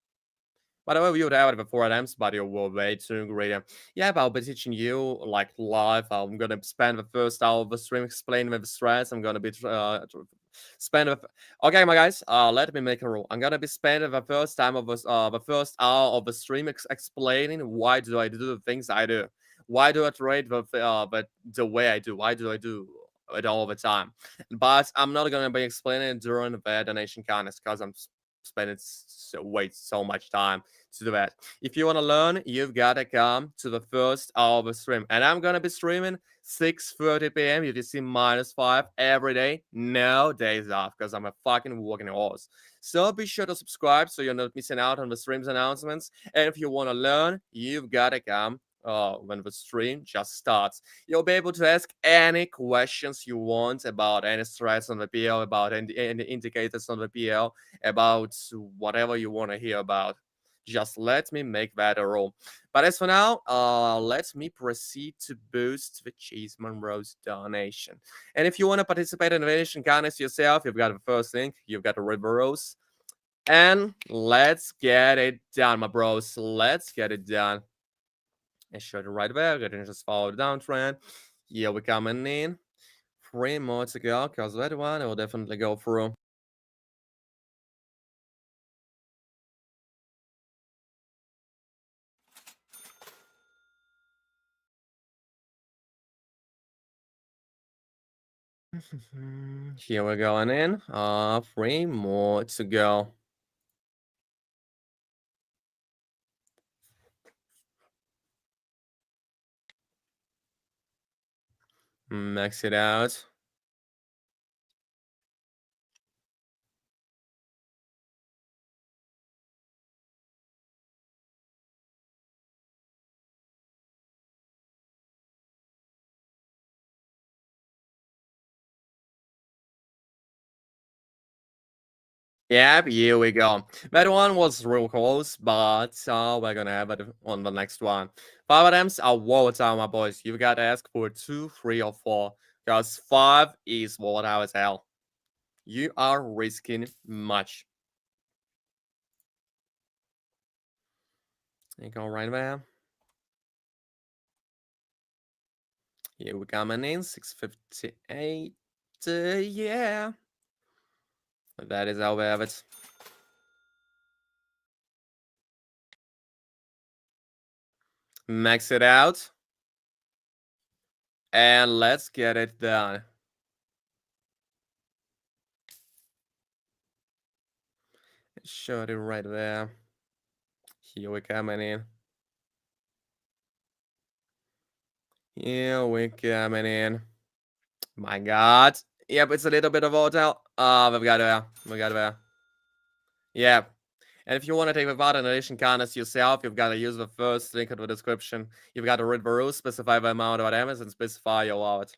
By the way, we would have it before attempts, but you were way too greedy. Yeah, but I'll be teaching you like live. I'm gonna spend the first hour of the stream explaining the strats. I'm gonna be okay, my guys. Let me make a rule. I'm gonna be spending the first time of the first hour of the stream explaining why do I do the things I do. Why do I trade but the way I do? Why do I do it all the time? But I'm not gonna be explaining it during the donation contest because I'm spending so much time to do that. If you want to learn, you've got to come to the first hour of the stream. And I'm going to be streaming 6:30 p.m. UTC -5 every day. No days off because I'm a fucking working horse. So be sure to subscribe so you're not missing out on the stream's announcements. And if you want to learn, you've got to come when the stream just starts. You'll be able to ask any questions you want about any threats on the PL, about any indicators on the PL, about whatever you want to hear about. Just let me make that a rule. But as for now, let me proceed to boost the Cheese Monroe's donation. And if you want to participate in the donation contest yourself, you've got the first link, you've got the River Rose. And let's get it done, my bros. Let's get it done. And show it right there. Go and just follow the downtrend. Yeah, we're coming in. 3 more to go, because that one will definitely go through. Here we're going in. 3 more to go. Max it out. Yep, here we go. That one was real close, but we're gonna have it on the next one. 5 attempts are volatile, my boys. You've got to ask for 2, 3, or 4. Because 5 is volatile as hell. You are risking much. You go right there. Here we coming in, 658. Yeah. That is how we have it. Max it out. And let's get it done. Shut it right there. Here we coming in. Here we coming in. My God. Yep, it's a little bit of volatile. We've got it. We got it. Yep. And if you want to take the VOD edition contest yourself, you've got to use the first link in the description. You've got to read the rules, specify the amount of items, and specify your wallet.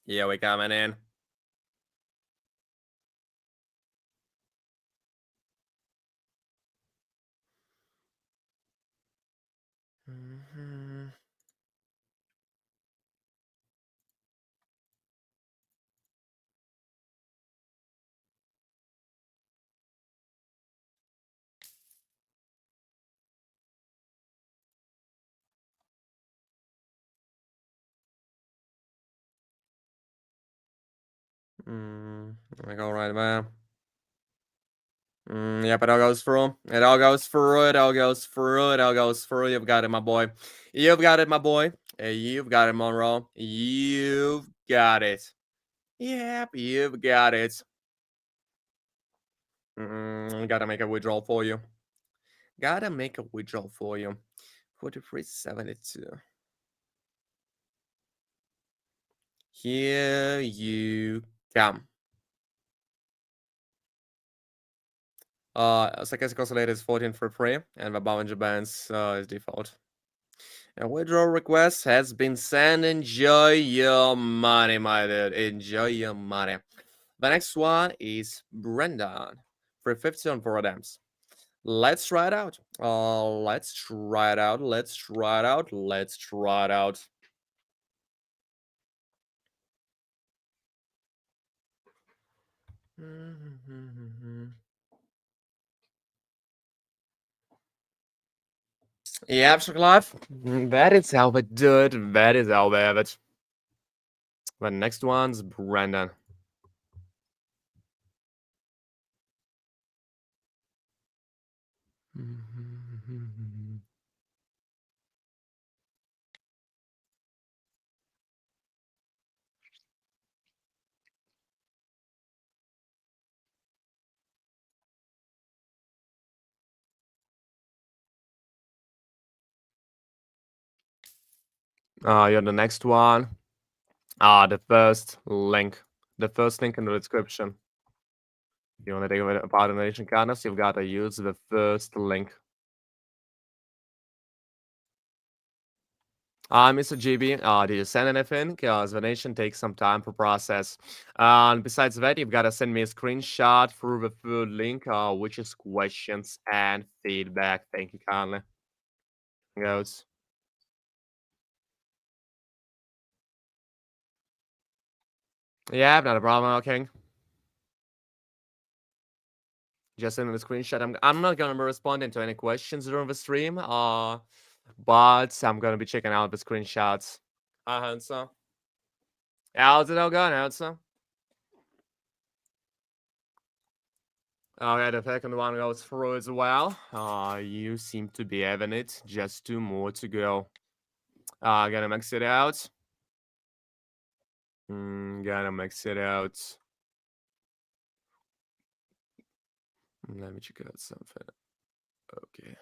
Here we coming in. I go right there. Yep, it all goes through. It all goes through. It all goes through. It all goes through. You've got it, my boy. You've got it, my boy. You've got it, Monroe. You've got it. Yep, you've got it. Gotta make a withdrawal for you. Gotta make a withdrawal for you. 4372. Here you come. Second consolidated is 14 for free, and the Ballinger Bands is default. A withdrawal request has been sent. Enjoy your money, my dude. Enjoy your money. The next one is Brendan. 350 on 4 attempts. Let's try it out. Let's try it out. Let's try it out. Let's try it out. Yeah, life. That is how we do it. That is how we have it. The next one's Brendan. You're the next one. The first link. The first link in the description. If you want to take a part in the nation contest, you've got to use the first link. Mr. GB, did you send anything? Because the nation takes some time to process. And besides that, you've got to send me a screenshot through the third link, which is questions and feedback. Thank you kindly. Goes. Yeah, not a problem, okay. Just send me the screenshot. I'm not gonna be responding to any questions during the stream, but I'm gonna be checking out the screenshots. So. How's it all going, Hansa? Okay, the second one goes through as well. You seem to be having it. Just two more to go. Gonna mix it out. Gotta mix it out. Let me check out something. Okay.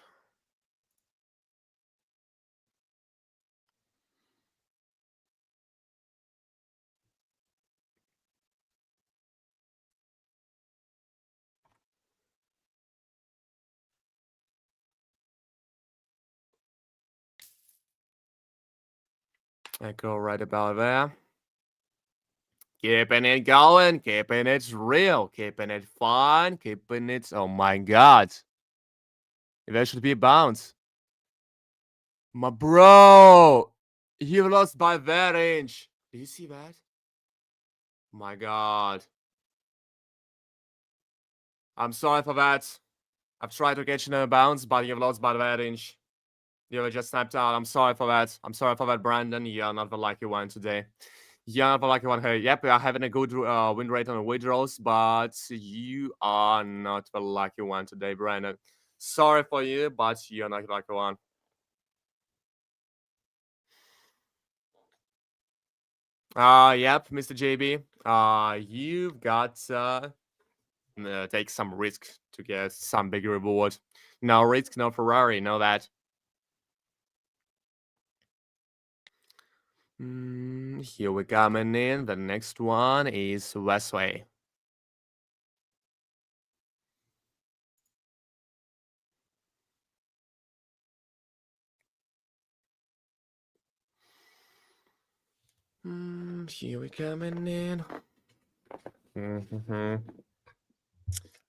I go right about there. Keeping it going, keeping it real, keeping it fun, keeping it. Oh my god. There should be a bounce. My bro! He lost by that inch. Do you see that? My god. I'm sorry for that. I've tried to get you in a bounce, but you've lost by that inch. You were just sniped out. I'm sorry for that. I'm sorry for that, Brandon. You're not the lucky one today. You're not the lucky one here. Yep, we are having a good win rate on the withdrawals, but you are not the lucky one today, Brandon. Sorry for you, but you're not the lucky one. Yep, Mr. JB. You've got take some risk to get some big reward. No risk, no Ferrari. Know that. Here we coming in. The next one is Westway. Here we coming in.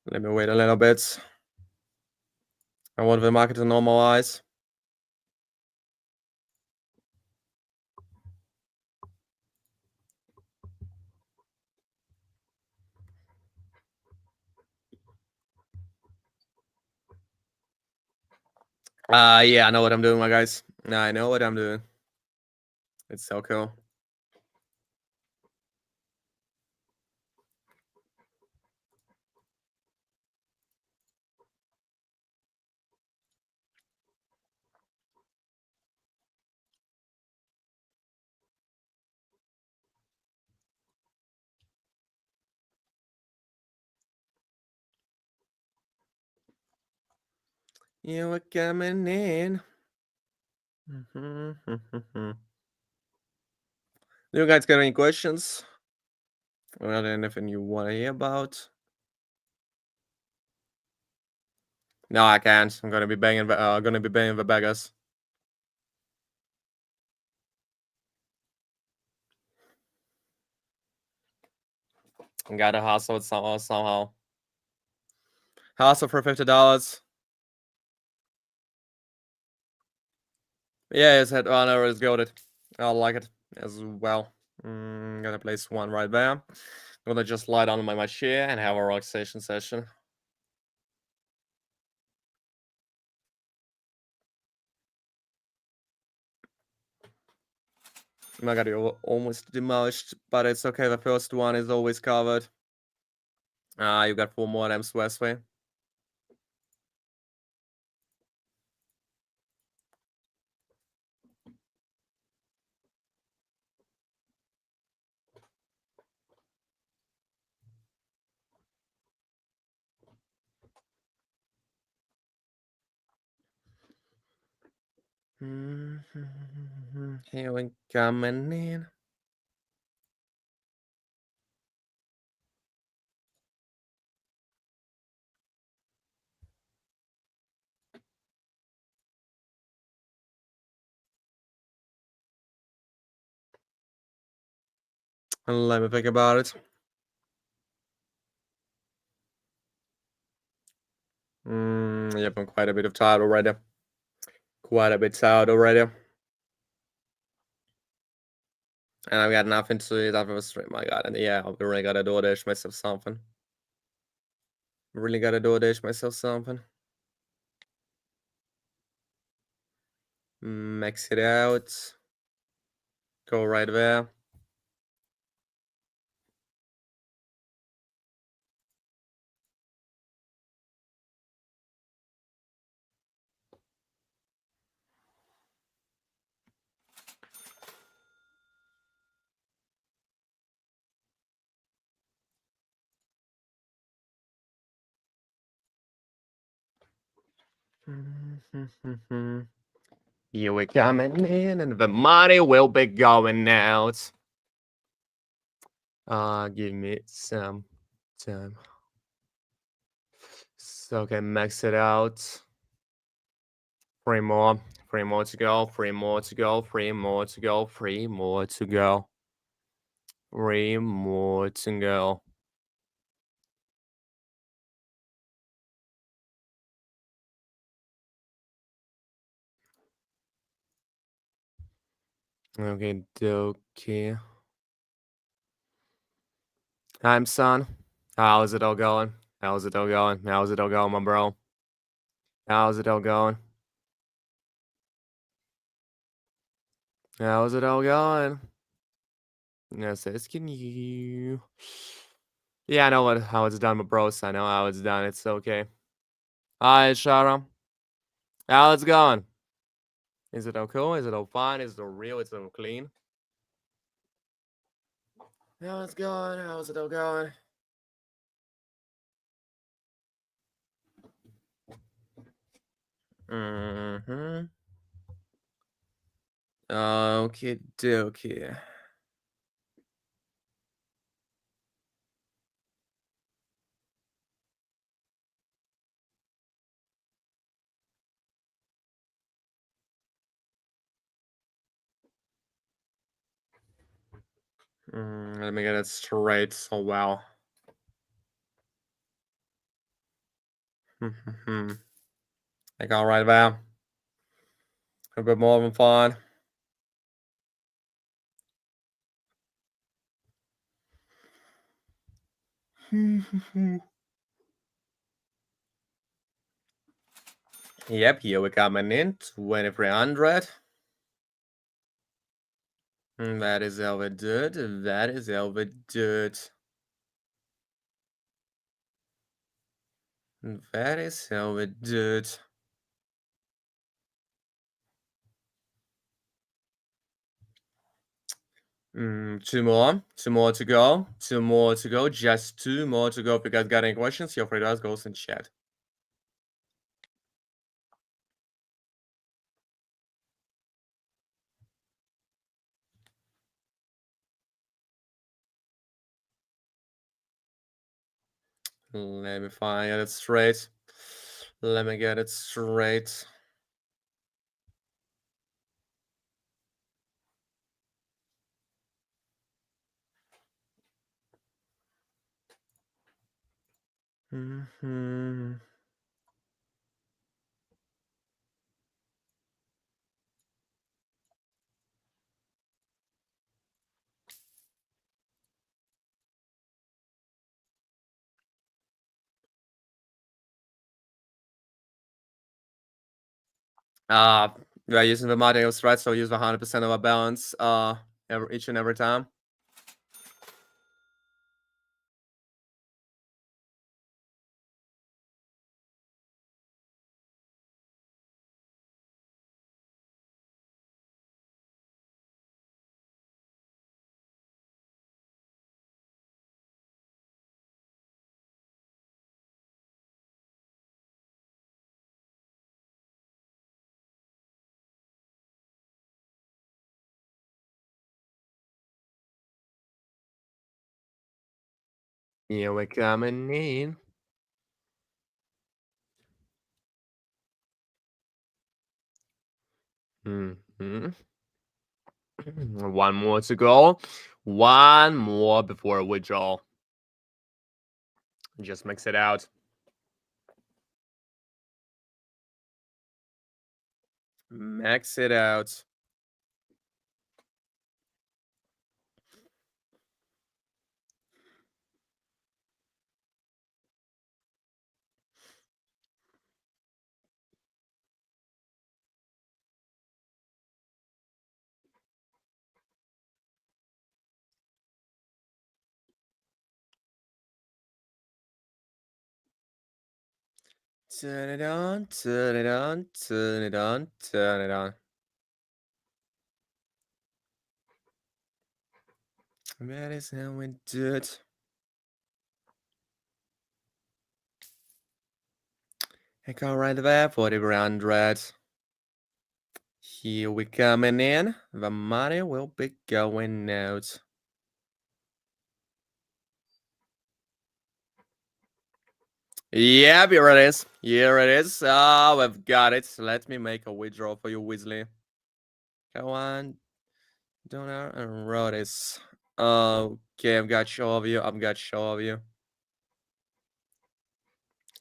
Let me wait a little bit. I want the market to normalize. Yeah, I know what I'm doing, my guys. I know what I'm doing. It's so cool. Yeah, we're coming in. Do you guys got any questions? Or anything you want to hear about? No, I can't. I'm gonna be banging. The beggars. Gotta hustle it somehow. Hustle for $50. Yeah, his head honor is goaded. I like it as well. Gonna place one right there. Gonna just lie down on my chair and have a relaxation session. I got you almost demolished, but it's okay. The first one is always covered. You got 4 more M's Westway. Here we coming in. Let me think about it. Yep, I'm quite a bit of tired already. Quite a bit tired already. And I've got nothing to eat after the stream. My God, and yeah, I really gotta do dish myself something. Really gotta do dish myself something. Max it out. Go right there. Here we coming in, and the money will be going out. Give me some time. So okay, max it out. Three more to go. Three more to go. Three more to go. Three more to go. 3 more to go. Okay, dokie. I'm son. How's it all going? How's it all going? How's it all going, my bro? How's it all going? How's it all going? Yes, asking you. Yeah, I know how it's done, my bros. I know how it's done. It's okay. Hi, Shara. How's it going? Is it all cool? Is it all fine? Is it all real? Is it all clean? How's it going? How's it all going? Mm-hmm. Okay, dokie. Let me get it straight. So well. Like all right, well, a bit more than fun. Yep, here we coming in 2300. That is how we do it. That is how we do it. That is how we do it. Two more to go. Two more to go. Just two more to go. If you guys got any questions, feel free to ask. Goes in chat. Let me find it straight. Let me get it straight. We are using the modules, right? So use 100% of our balance each and every time. Here we coming in. One more to go. One more before withdrawal. Just mix it out. Max it out. Turn it on, turn it on, turn it on, turn it on. That is how we do it. I go right there for the 100. Here we coming in. The money will be going out. Yep, here it is. Here it is. Oh, we've got it. Let me make a withdrawal for you, Weasley. Come on. Donor and Rodis. Okay, I've got show of you. I've got show of you.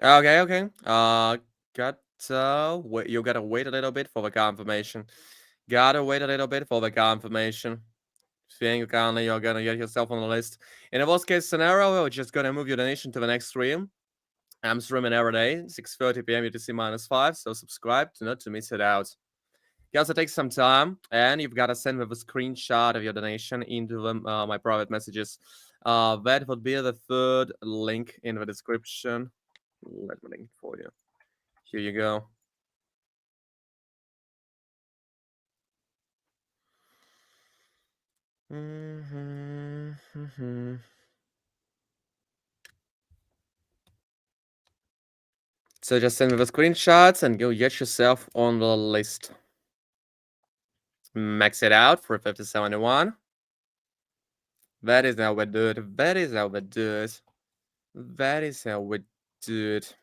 Okay, okay. Wait, you gotta wait a little bit for the confirmation. Gotta wait a little bit for the confirmation. Think kindly you're gonna get yourself on the list. In a worst case scenario, we're just gonna move your donation to the next stream. I'm streaming every day, 6:30 p.m. UTC -5, so subscribe to not to miss it out. It also takes some time, and you've got to send me a screenshot of your donation into my private messages. That would be the third link in the description. Let me link it for you. Here you go. So just send me the screenshots and go get yourself on the list. Max it out for 5071. That is how we do it. That is how we do it. That is how we do it.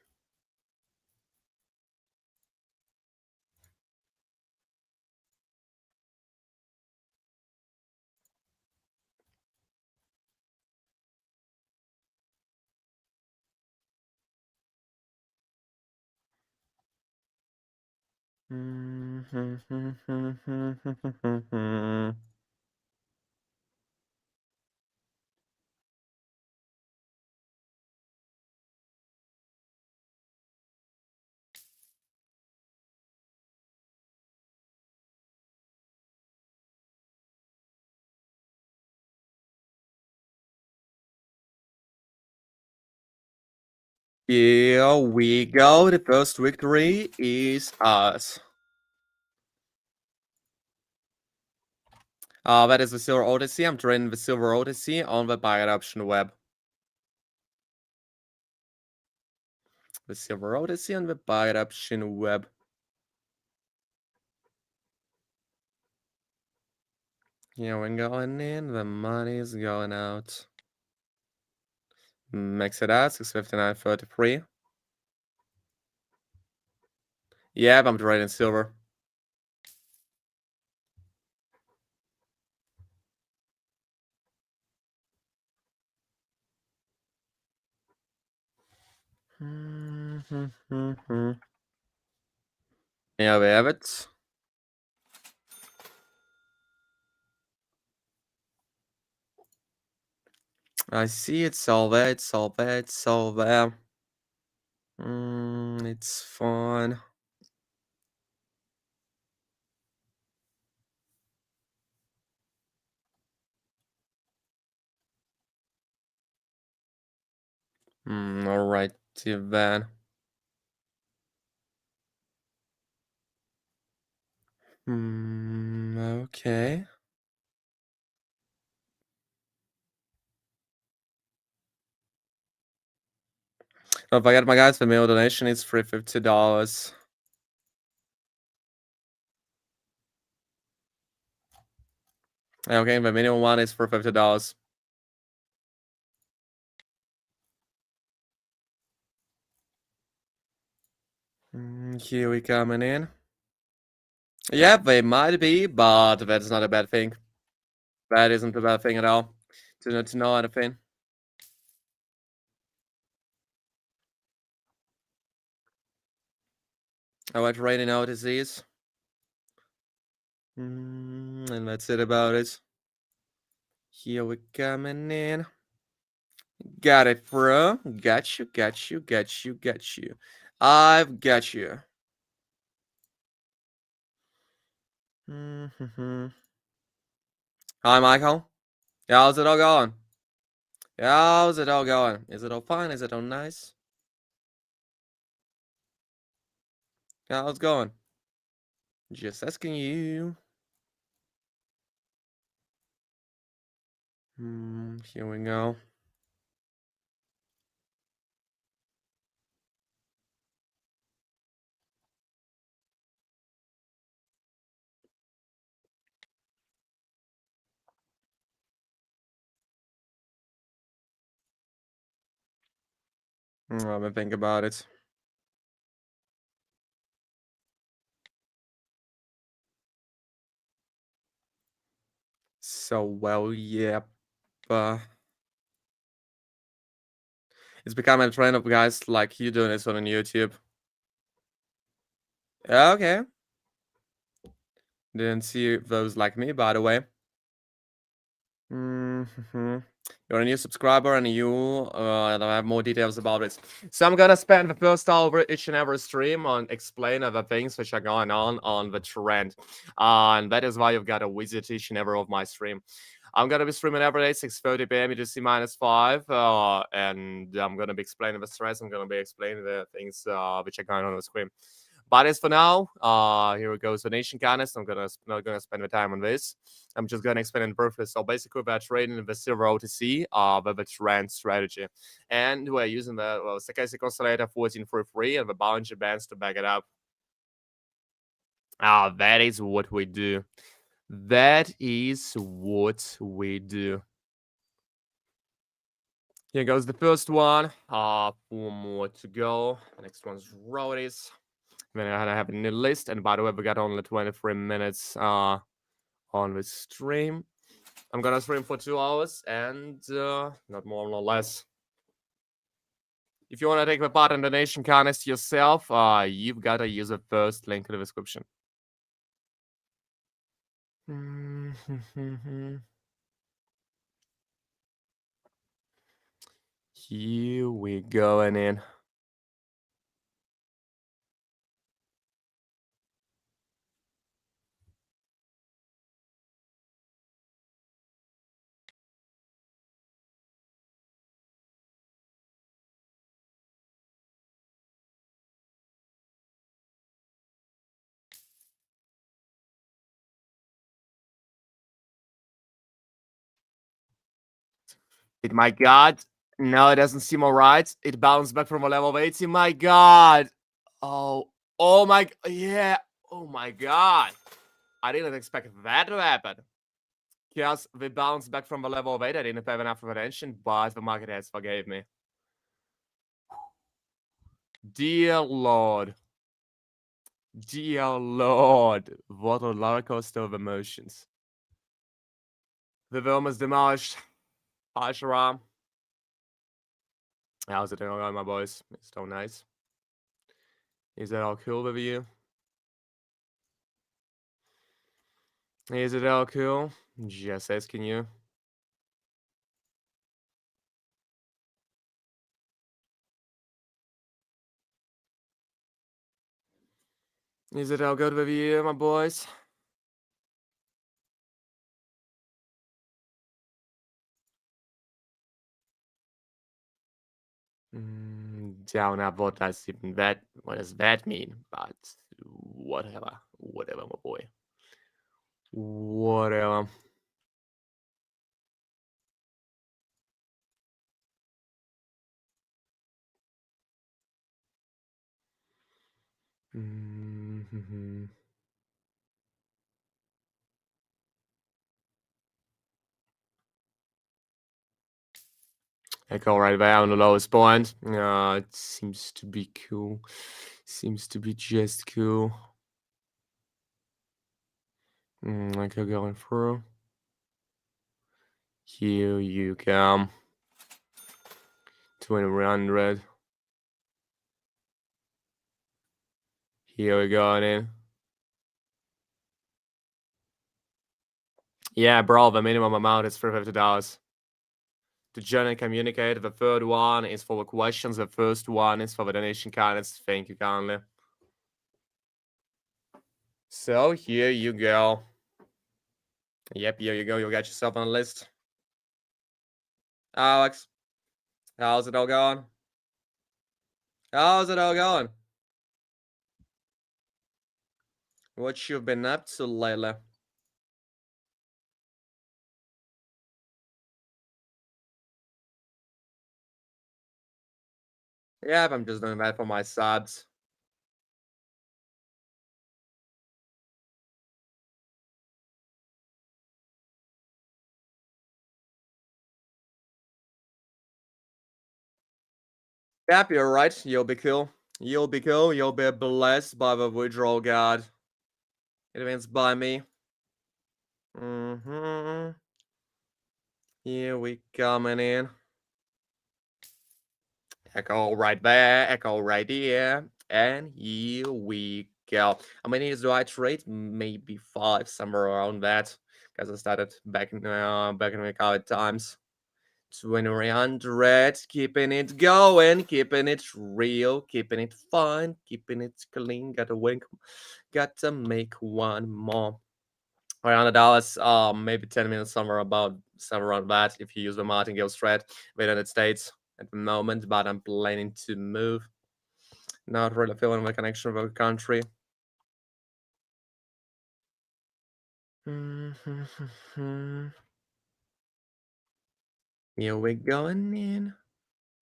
Here we go. The first victory is us. That is the Silver Odyssey. I'm trading the Silver Odyssey on the buy option web. The Silver Odyssey on the buy option web. Here we're going in. The money is going out. Max it out. 659.33. Yep, I'm trading silver. Yeah, we have it. I see it's all there, it's all there, it's all there. It's fun. Alright, then. Okay. Don't forget, my guys, the minimum donation is free $50. Okay, the minimum one is for $50. Here we coming in. Yeah, they might be, but that's not a bad thing. That isn't a bad thing at all. To know anything. Avoid raining out disease. And that's it about it. Here we coming in. Got it, bro. Got you, got you, got you, got you. I've got you. Hi, Michael. How's it all going? How's it all going? Is it all fine? Is it all nice? How's it going? Just asking you. Here we go. Let me think about it. So, well, yeah. It's become a trend of guys like you doing this on YouTube. Okay. Didn't see those like me, by the way. You're a new subscriber and I have more details about it. So I'm gonna spend the first hour each and every stream on explaining the things which are going on the trend. And that is why you've got to visit each and every of my stream. I'm gonna be streaming every day, 6:30 p.m. UTC -5, and I'm gonna be explaining the stress. I'm gonna be explaining the things which are going on the screen. But as for now, here goes the nation kindness. I'm not gonna spend the time on this. I'm just gonna explain in purpose. So basically, we're trading the silver OTC with the trend strategy, and we're using the stochastic oscillator 1433 and the Bollinger Bands to back it up. That is what we do. That is what we do. Here goes the first one. 4 more to go. The next one's roadies. Then I have a new list, and by the way, we got only 23 minutes on the stream. I'm gonna stream for 2 hours, and not more nor less. If you want to take part in the Nation Contest yourself, you've got to use the first link in the description. Here we going in. My God. No, it doesn't seem alright. It bounced back from a level of 80. My God. Oh my, yeah. Oh my God. I didn't expect that to happen. Because we bounced back from the level of 8. I didn't have enough attention, but the market has forgave me. Dear Lord. Dear Lord. What a roller coaster of emotions. The worm is demolished. Hi, Sharam. How's it going, my boys? It's so nice. Is that all cool with you? Is it all cool? Just asking you. Is it all good with you, my boys? Down up, what does that mean? But whatever, my boy. Whatever. I go right there on the lowest point. It seems to be cool. Seems to be just cool. Like going through. Here you come. 2100. Here we go in. Yeah, bro, the minimum amount is $350. To join and communicate. The third one is for the questions. The first one is for the donation kindness. Thank you kindly. So here you go. Yep, here you go. You got yourself on the list. Alex, how's it all going? How's it all going? What you've been up to lately? Yep, I'm just doing that for my subs. Yep, you're right. You'll be cool. You'll be cool. You'll be blessed by the withdrawal god. It means by me. Here we coming in. Echo right there. Echo right here. And here we go. How many is the right rate? Maybe 5, somewhere around that. Because I started back in the college times. 2300, keeping it going, keeping it real, keeping it fun, keeping it clean. Gotta wink, gotta make one more. $100, maybe 10 minutes, somewhere around that. If you use the martingale strat, the United States at the moment, but I'm planning to move. Not really feeling the connection with the country. Here we going in.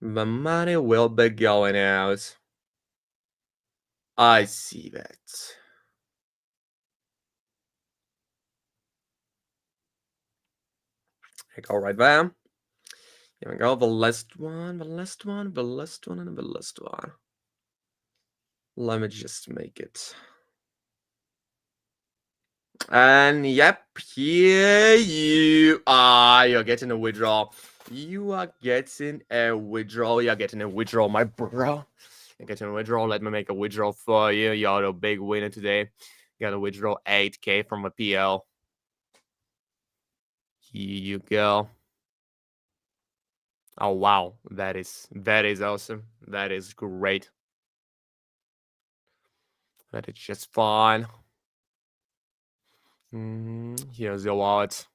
The money will be going out. I see that. I go right there. Here we go. The last one, the last one, the last one, and the last one. Let me just make it. And yep, here you are. You're getting a withdrawal. You are getting a withdrawal. You're getting a withdrawal, my bro. You're getting a withdrawal. Let me make a withdrawal for you. You're the big winner today. You got to withdraw 8K from a PL. Here you go. Oh wow, that is awesome. That is great. That is just fine. Here's your wallet.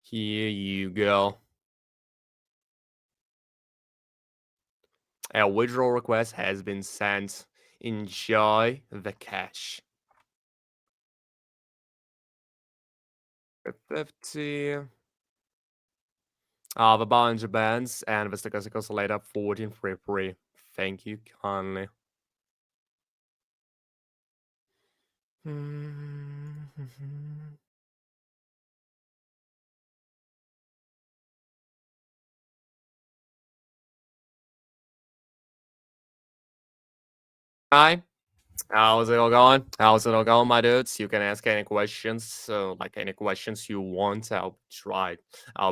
Here you go. A withdrawal request has been sent. Enjoy the cash. 50. The Bollinger Bands and the Statistical later 1433. Thank you kindly. Hi. How's it all going? How's it all going, my dudes? You can ask any questions. So, like any questions you want, I'll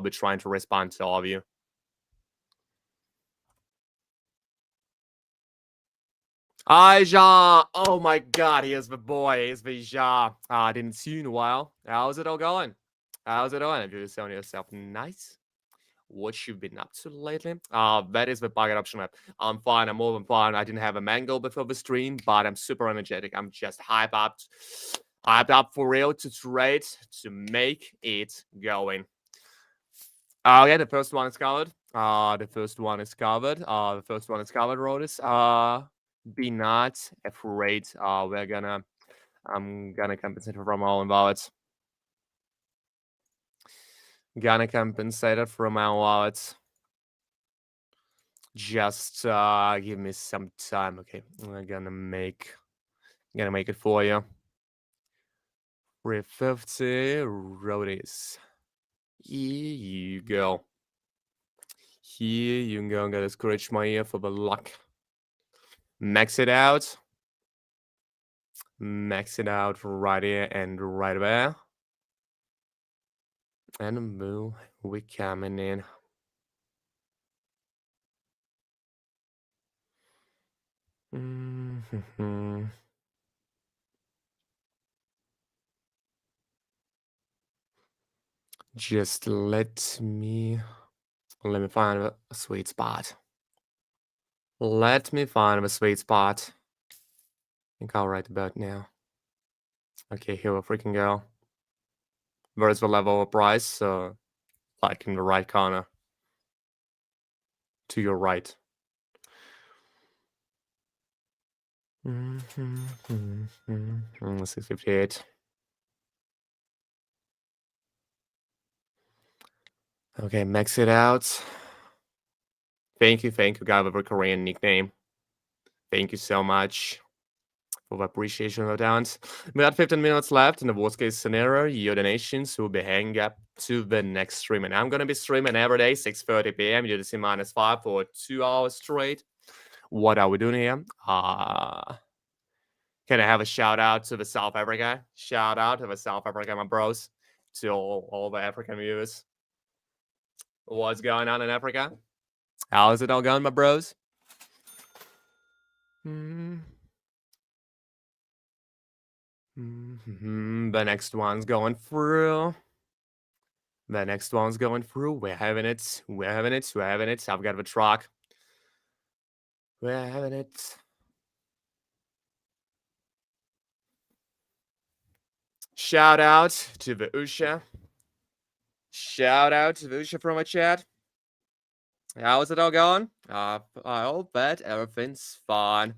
be trying to respond to all of you. Hi, Ja. Oh my God, here's the boy. Here's the Ja. I didn't see you in a while. How's it all going? How's it going? Have you sound yourself nice? What you've been up to lately? That is the pocket option map. I'm fine. I'm more than fine. I didn't have a mango before the stream, but I'm super energetic. I'm just hyped up for real to trade to make it going. Yeah, the first one is covered. The first one is covered. Rodis. Be not afraid. I'm gonna compensate from all wallets. Gonna compensate it from our wallets. Just give me some time. Okay, I'm gonna make it for you. 350 Rodis. Here you go. Here you go. I'm gonna scratch my ear for the luck. Max it out. Max it out right here and right there. And move We coming in. Just let me find a sweet spot. Let me find a sweet spot. I think I'll write about now. Okay, here we freaking go. Where's the level of price? So, like in the right corner. To your right. Let's see, 58. Okay, max it out. Thank you, guy with a Korean nickname. Thank you so much for the appreciation of that. We got 15 minutes left. In the worst case scenario, your donations will be hanging up to the next stream. And I'm going to be streaming every day, 6:30 p.m. UTC -5 for 2 hours straight. What are we doing here? Can I have a shout out to the South Africa? Shout out to the South Africa, my bros. To all the African viewers. What's going on in Africa? How is it all going, my bros? The next one's going through. The next one's going through. We're having it. We're having it. We're having it. I've got the truck. We're having it. Shout out to the Usha. Shout out to the Usha from my chat. How's it all going? I hope that everything's fine.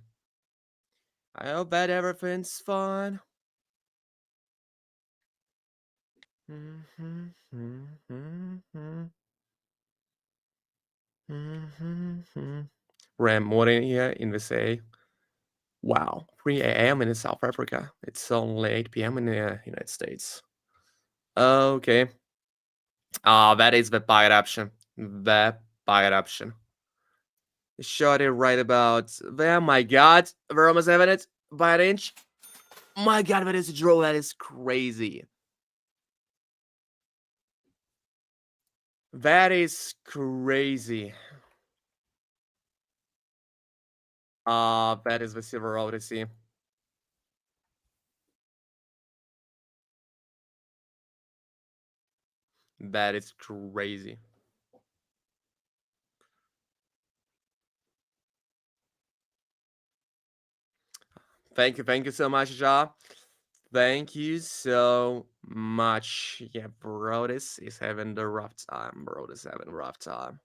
I hope that everything's fine. Ram morning here in the say. Wow, 3 a.m. in South Africa. It's only 8 p.m. in the United States. Okay. That is the buy option. The buy option. Shot it right about there. My God, we're almost having it by an inch. My God, that is a draw. That is crazy. That is crazy. That is the Silver Odyssey. That is crazy. Thank you so much, Ja. Thank you so much. Yeah, bro, this is having the rough time, bro. This is having a rough time.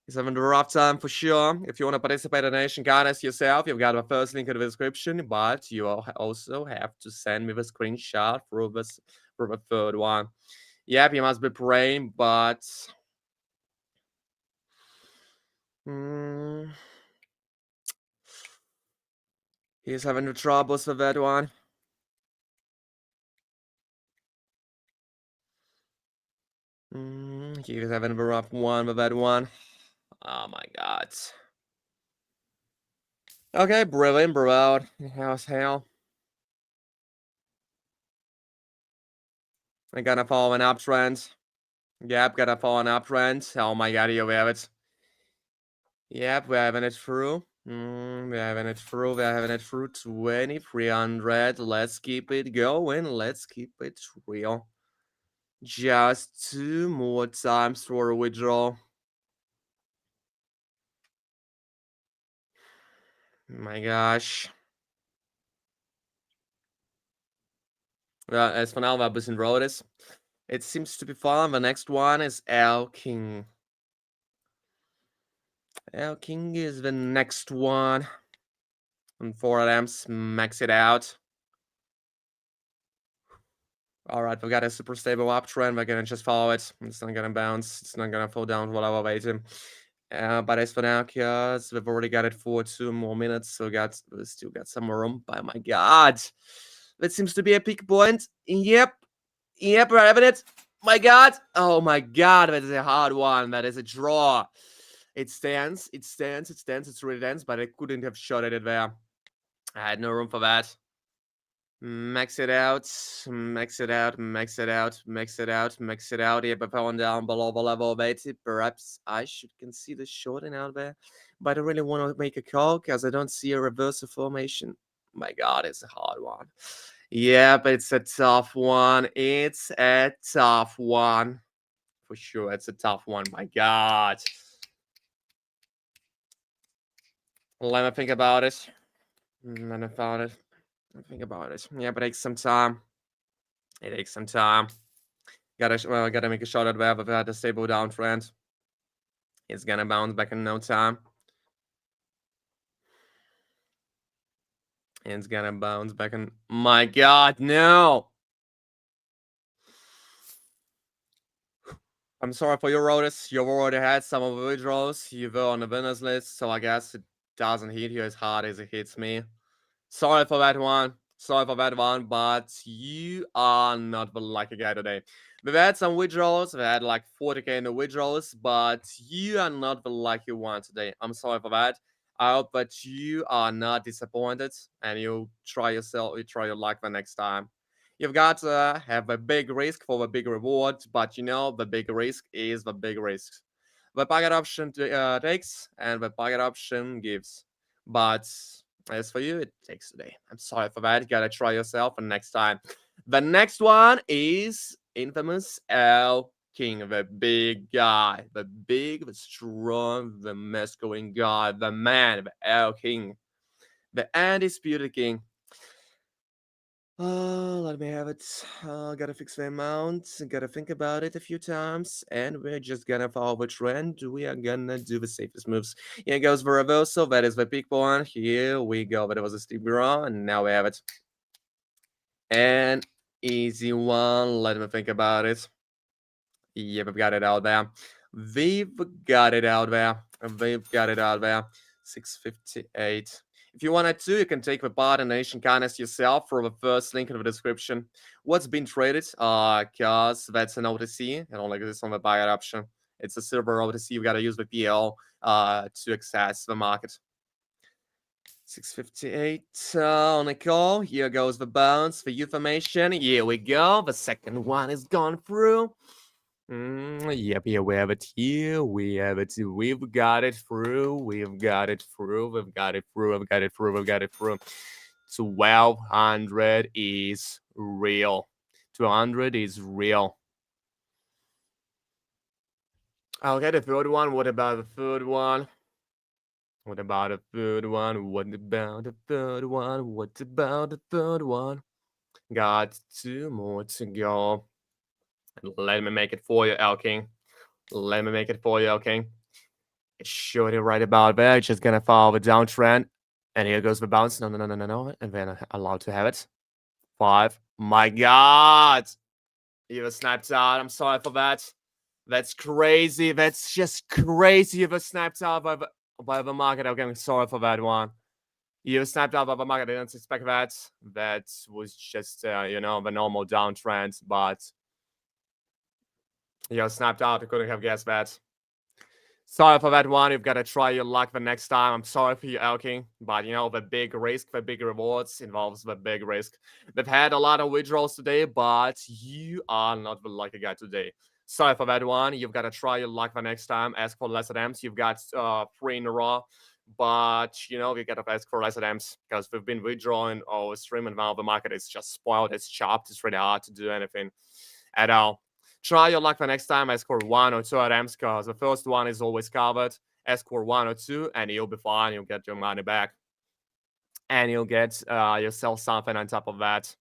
He's having a rough time for sure. If you want to participate in Nation Contest yourself, you've got the first link in the description, but you also have to send me the screenshot for the third one. Yep, you must be praying, but he's having the troubles with that one. He's having a rough one with that one. Oh my God. Okay, brilliant, bro. How's hell? I'm gonna follow an uptrend. Yep, gonna follow an uptrend. Oh my God, here we have it. Yep, we're having it through. We're having it through. We're having it through 2300. Let's keep it going. Let's keep it real. Just 2 more times for a withdrawal. My gosh. As for now, wir ein bisschen road is. It seems to be fun. The next one is L King. L King is the next one. And 4 attempts, max it out. All right, we got a super stable uptrend. We're gonna just follow it. It's not gonna bounce. It's not gonna fall down while I wait him. But as for now, because we've already got it for 2 more minutes, so we still got some room. By my God, that seems to be a peak point. Yep, we're having it. My God, oh my God, that is a hard one. That is a draw. It stands. It's really dense, but I couldn't have shot at it there. I had no room for that. Max it out, max it out, max it out, max it out, max it out. Yeah, but on down below the level of 80. Perhaps I should consider shorting out there. But I really want to make a call because I don't see a reversal formation. My God, it's a hard one. Yeah, but it's a tough one. It's a tough one. For sure, it's a tough one. My God. Let me think about it. Let me about it. Think about it. Yeah, but it takes some time. It takes some time. Gotta make a shot at where I've had a stable downtrend. It's gonna bounce back in no time. It's gonna bounce back in. My God, no! I'm sorry for your Rotus. You've already had some of the withdrawals. You were on the winners list, so I guess it doesn't hit you as hard as it hits me. Sorry for that one. Sorry for that one, but you are not the lucky guy today. We've had some withdrawals. We had like 40k in the withdrawals, but you are not the lucky one today. I'm sorry for that. I hope that you are not disappointed and you try your luck the next time. You've got to have a big risk for the big reward, but you know the big risk is the big risk. The pocket option takes and the pocket option gives. But as for you, it takes today. I'm sorry for that. You gotta try yourself and next time. The next one is infamous L King, the big guy, the big, the strong, the masculine guy, the man, the L King, the undisputed king. Let me have it. Gotta fix the amount. Gotta think about it a few times, and we're just gonna follow the trend. We are gonna do the safest moves. Here goes the reversal. That is the peak one. Here we go. That was a steep draw, and now we have it. An easy one. Let me think about it. Yeah, we've got it out there. We've got it out there. We've got it out there. 658. If you wanted to, you can take the part in Nation Kindness yourself for the first link in the description. What's been traded? Cause that's an OTC. It only exists on the buyout option. It's a silver OTC. You gotta use the PL to access the market. 658 on a call. Here goes the bounce for information. Here we go. The second one is gone through. Yep, here we have it. Here we have it. We've got it through. We've got it through. We've got it through. We've got it through. We've got it through. 1200 is real. 200 is real. Okay, the third one. What about the third one? What about the third one? What about the third one? What about the third one? Got 2 more to go. Let me make it for you, El King. Let me make it for you, El King. It's surely right about there. Just gonna follow the downtrend. And here goes the bounce. No, no, no, no, no, no. And then allowed to have it. 5. My God. You were sniped out. I'm sorry for that. That's crazy. That's just crazy. You were sniped out by the market. Okay, I'm sorry for that one. You were sniped out by the market. I didn't expect that. That was just, the normal downtrend. But you're snapped out. I couldn't have guessed that. Sorry for that one. You've got to try your luck the next time. I'm sorry for you, Elking. But, the big risk, the big rewards involves the big risk. They've had a lot of withdrawals today, but you are not the lucky guy today. Sorry for that one. You've got to try your luck the next time. Ask for less attempts. You've got 3 in a row. But, you got to ask for less attempts because we've been withdrawing our stream and now the market is just spoiled. It's chopped. It's really hard to do anything at all. Try your luck the next time. Ask for 1 or 2 attempts because the first one is always covered. Ask for 1 or 2 and you'll be fine. You'll get your money back. And you'll get yourself something on top of that.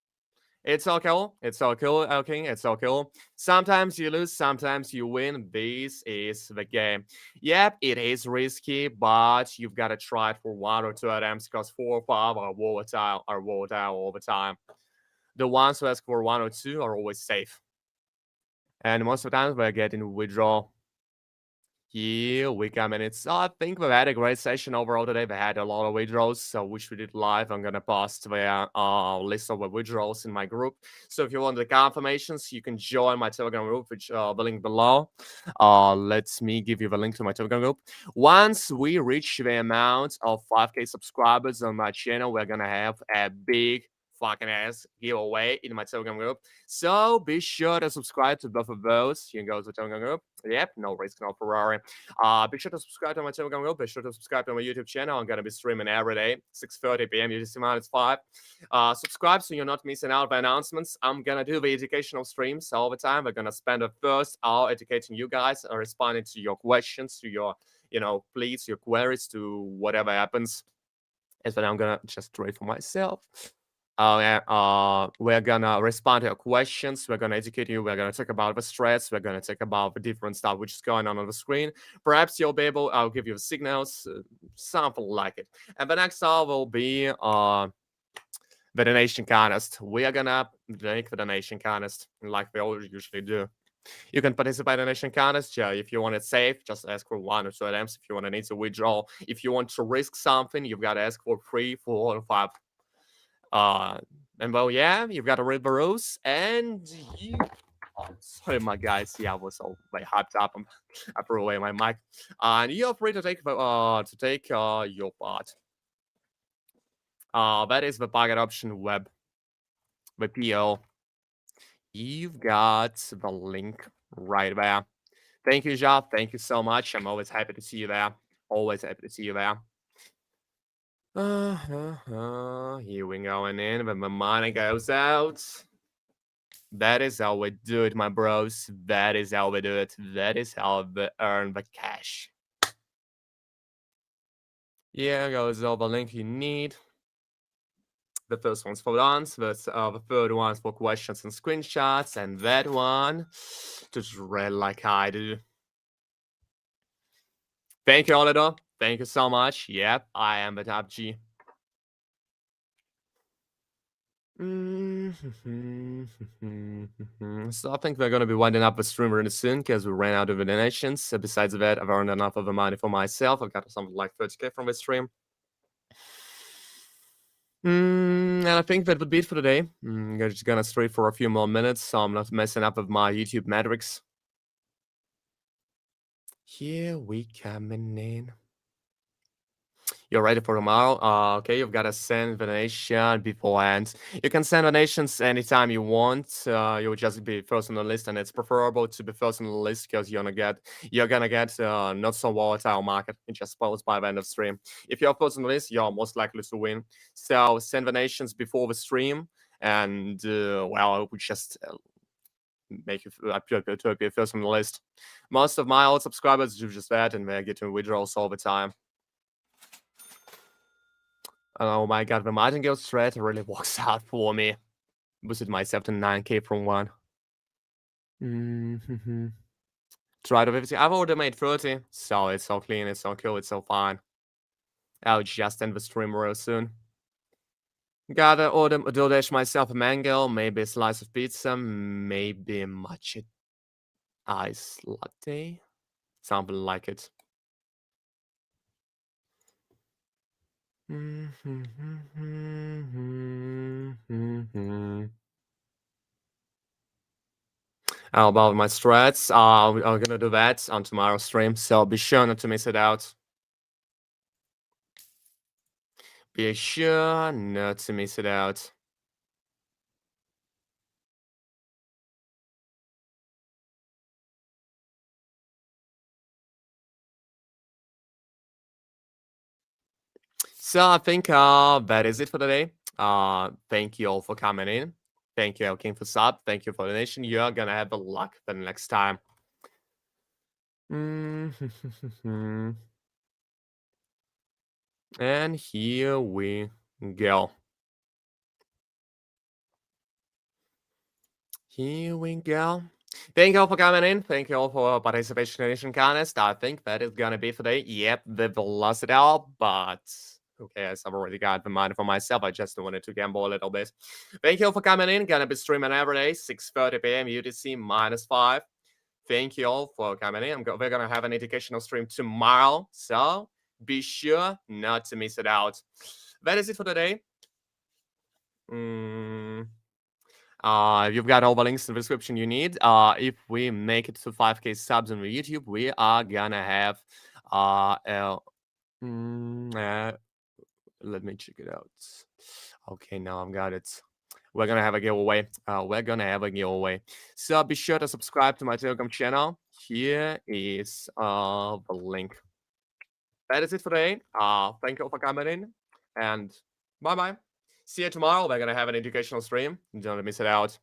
It's all cool. It's all cool, Elking. It's all cool. Sometimes you lose, sometimes you win. This is the game. Yep, it is risky, but you've got to try it for 1 or 2 attempts because 4 or 5 are volatile all the time. The ones who ask for 1 or 2 are always safe. And most of the time we're getting withdrawal. Here we come, and I think we had a great session overall today. We had a lot of withdrawals, so which we did live. I'm gonna post the list of the withdrawals in my group. So if you want the confirmations, you can join my Telegram group, which the link below. Let me give you the link to my Telegram group. Once we reach the amount of 5k subscribers on my channel, we're gonna have a big fucking ass giveaway in my Telegram group. So be sure to subscribe to both of those. You can go to the Telegram group. Yep, no risk, no Ferrari. Be sure to subscribe to my Telegram group. Be sure to subscribe to my YouTube channel. I'm gonna be streaming every day, 6:30 p.m. UTC minus 5. Subscribe so you're not missing out by announcements. I'm gonna do the educational streams all the time. We're gonna spend the first hour educating you guys, responding to your questions, to your please, your queries, to whatever happens. Is that I'm gonna just do it for myself. We're gonna respond to your questions. We're gonna educate you. We're gonna talk about the threats. We're gonna talk about the different stuff which is going on the screen. Perhaps you'll be able. I'll give you signals, something like it. And the next hour will be the donation contest. We are gonna make the donation contest like we always usually do. You can participate in the donation contest. Yeah, if you want it safe, just ask for 1 or 2 items. If you want to need to withdraw, if you want to risk something, you've got to ask for 3, 4, or 5. And well, yeah, you've got to read the rules, and you. Oh, sorry, my guys. Yeah, I was all like hyped up. I threw away my mic. And you're free to take your part. That is the Pocket Option Web, the PO. You've got the link right there. Thank you, Jeff. Thank you so much. I'm always happy to see you there. Always happy to see you there. Here we going in when the money goes out. That is how we do it, my bros. That is how we do it. That is how we earn the cash. Here goes all the link you need. The first one's for dance, the third one's for questions and screenshots, and that one just read like I do. Thank you, Oliver. Thank you so much. Yep, I am the top G. So I think we're going to be winding up the stream really soon because we ran out of the donations. So besides that, I've earned enough of the money for myself. I've got something like 30k from this stream. And I think that would be it for today. I'm just gonna stream for a few more minutes so I'm not messing up with my YouTube metrics. Here we coming in. You're ready for tomorrow? Okay, you've got to send the donation beforehand. You can send donations anytime you want. You'll just be first on the list, and it's preferable to be first on the list because you're gonna get not so volatile market. It just spoils by the end of stream. If you're first on the list, you're most likely to win. So send donations before the stream, and well, we just make you to be first on the list. Most of my old subscribers do just that, and they're getting withdrawals all the time. Oh my god, the Martingale thread really works out for me. Boosted myself to 9k from 1. Try to 50. I've already made 30, so it's so clean, it's so cool, it's so fine. I'll just end the stream real soon. Gotta order DoorDash myself a mango, maybe a slice of pizza, maybe a matcha ice latte. Something like it. How about my strats? I'm gonna do that on tomorrow's stream, so be sure not to miss it out. Be sure not to miss it out. So I think that is it for today. Thank you all for coming in. Thank you, King, for sub. Thank you for the donation. You're gonna have the luck the next time. And here we go. Here we go. Thank you all for coming in. Thank you all for participation in the contest. I think that is gonna be for today. Yep, we've lost it all, but who cares? I've already got the money for myself. I just wanted to gamble a little bit. Thank you all for coming in. Gonna be streaming every day, 6:30 p.m. UTC -5. Thank you all for coming in. We're gonna have an educational stream tomorrow, so be sure not to miss it out. That is it for today. You've got all the links in the description you need. If we make it to 5k subs on YouTube, we are gonna have let me check it out. Okay, now I've got it. we're gonna have a giveaway. So be sure to subscribe to my Telegram channel. Here is the link. That is it for today. Thank you for coming in, and bye bye. See you tomorrow. We're gonna have an educational stream. Don't miss it out.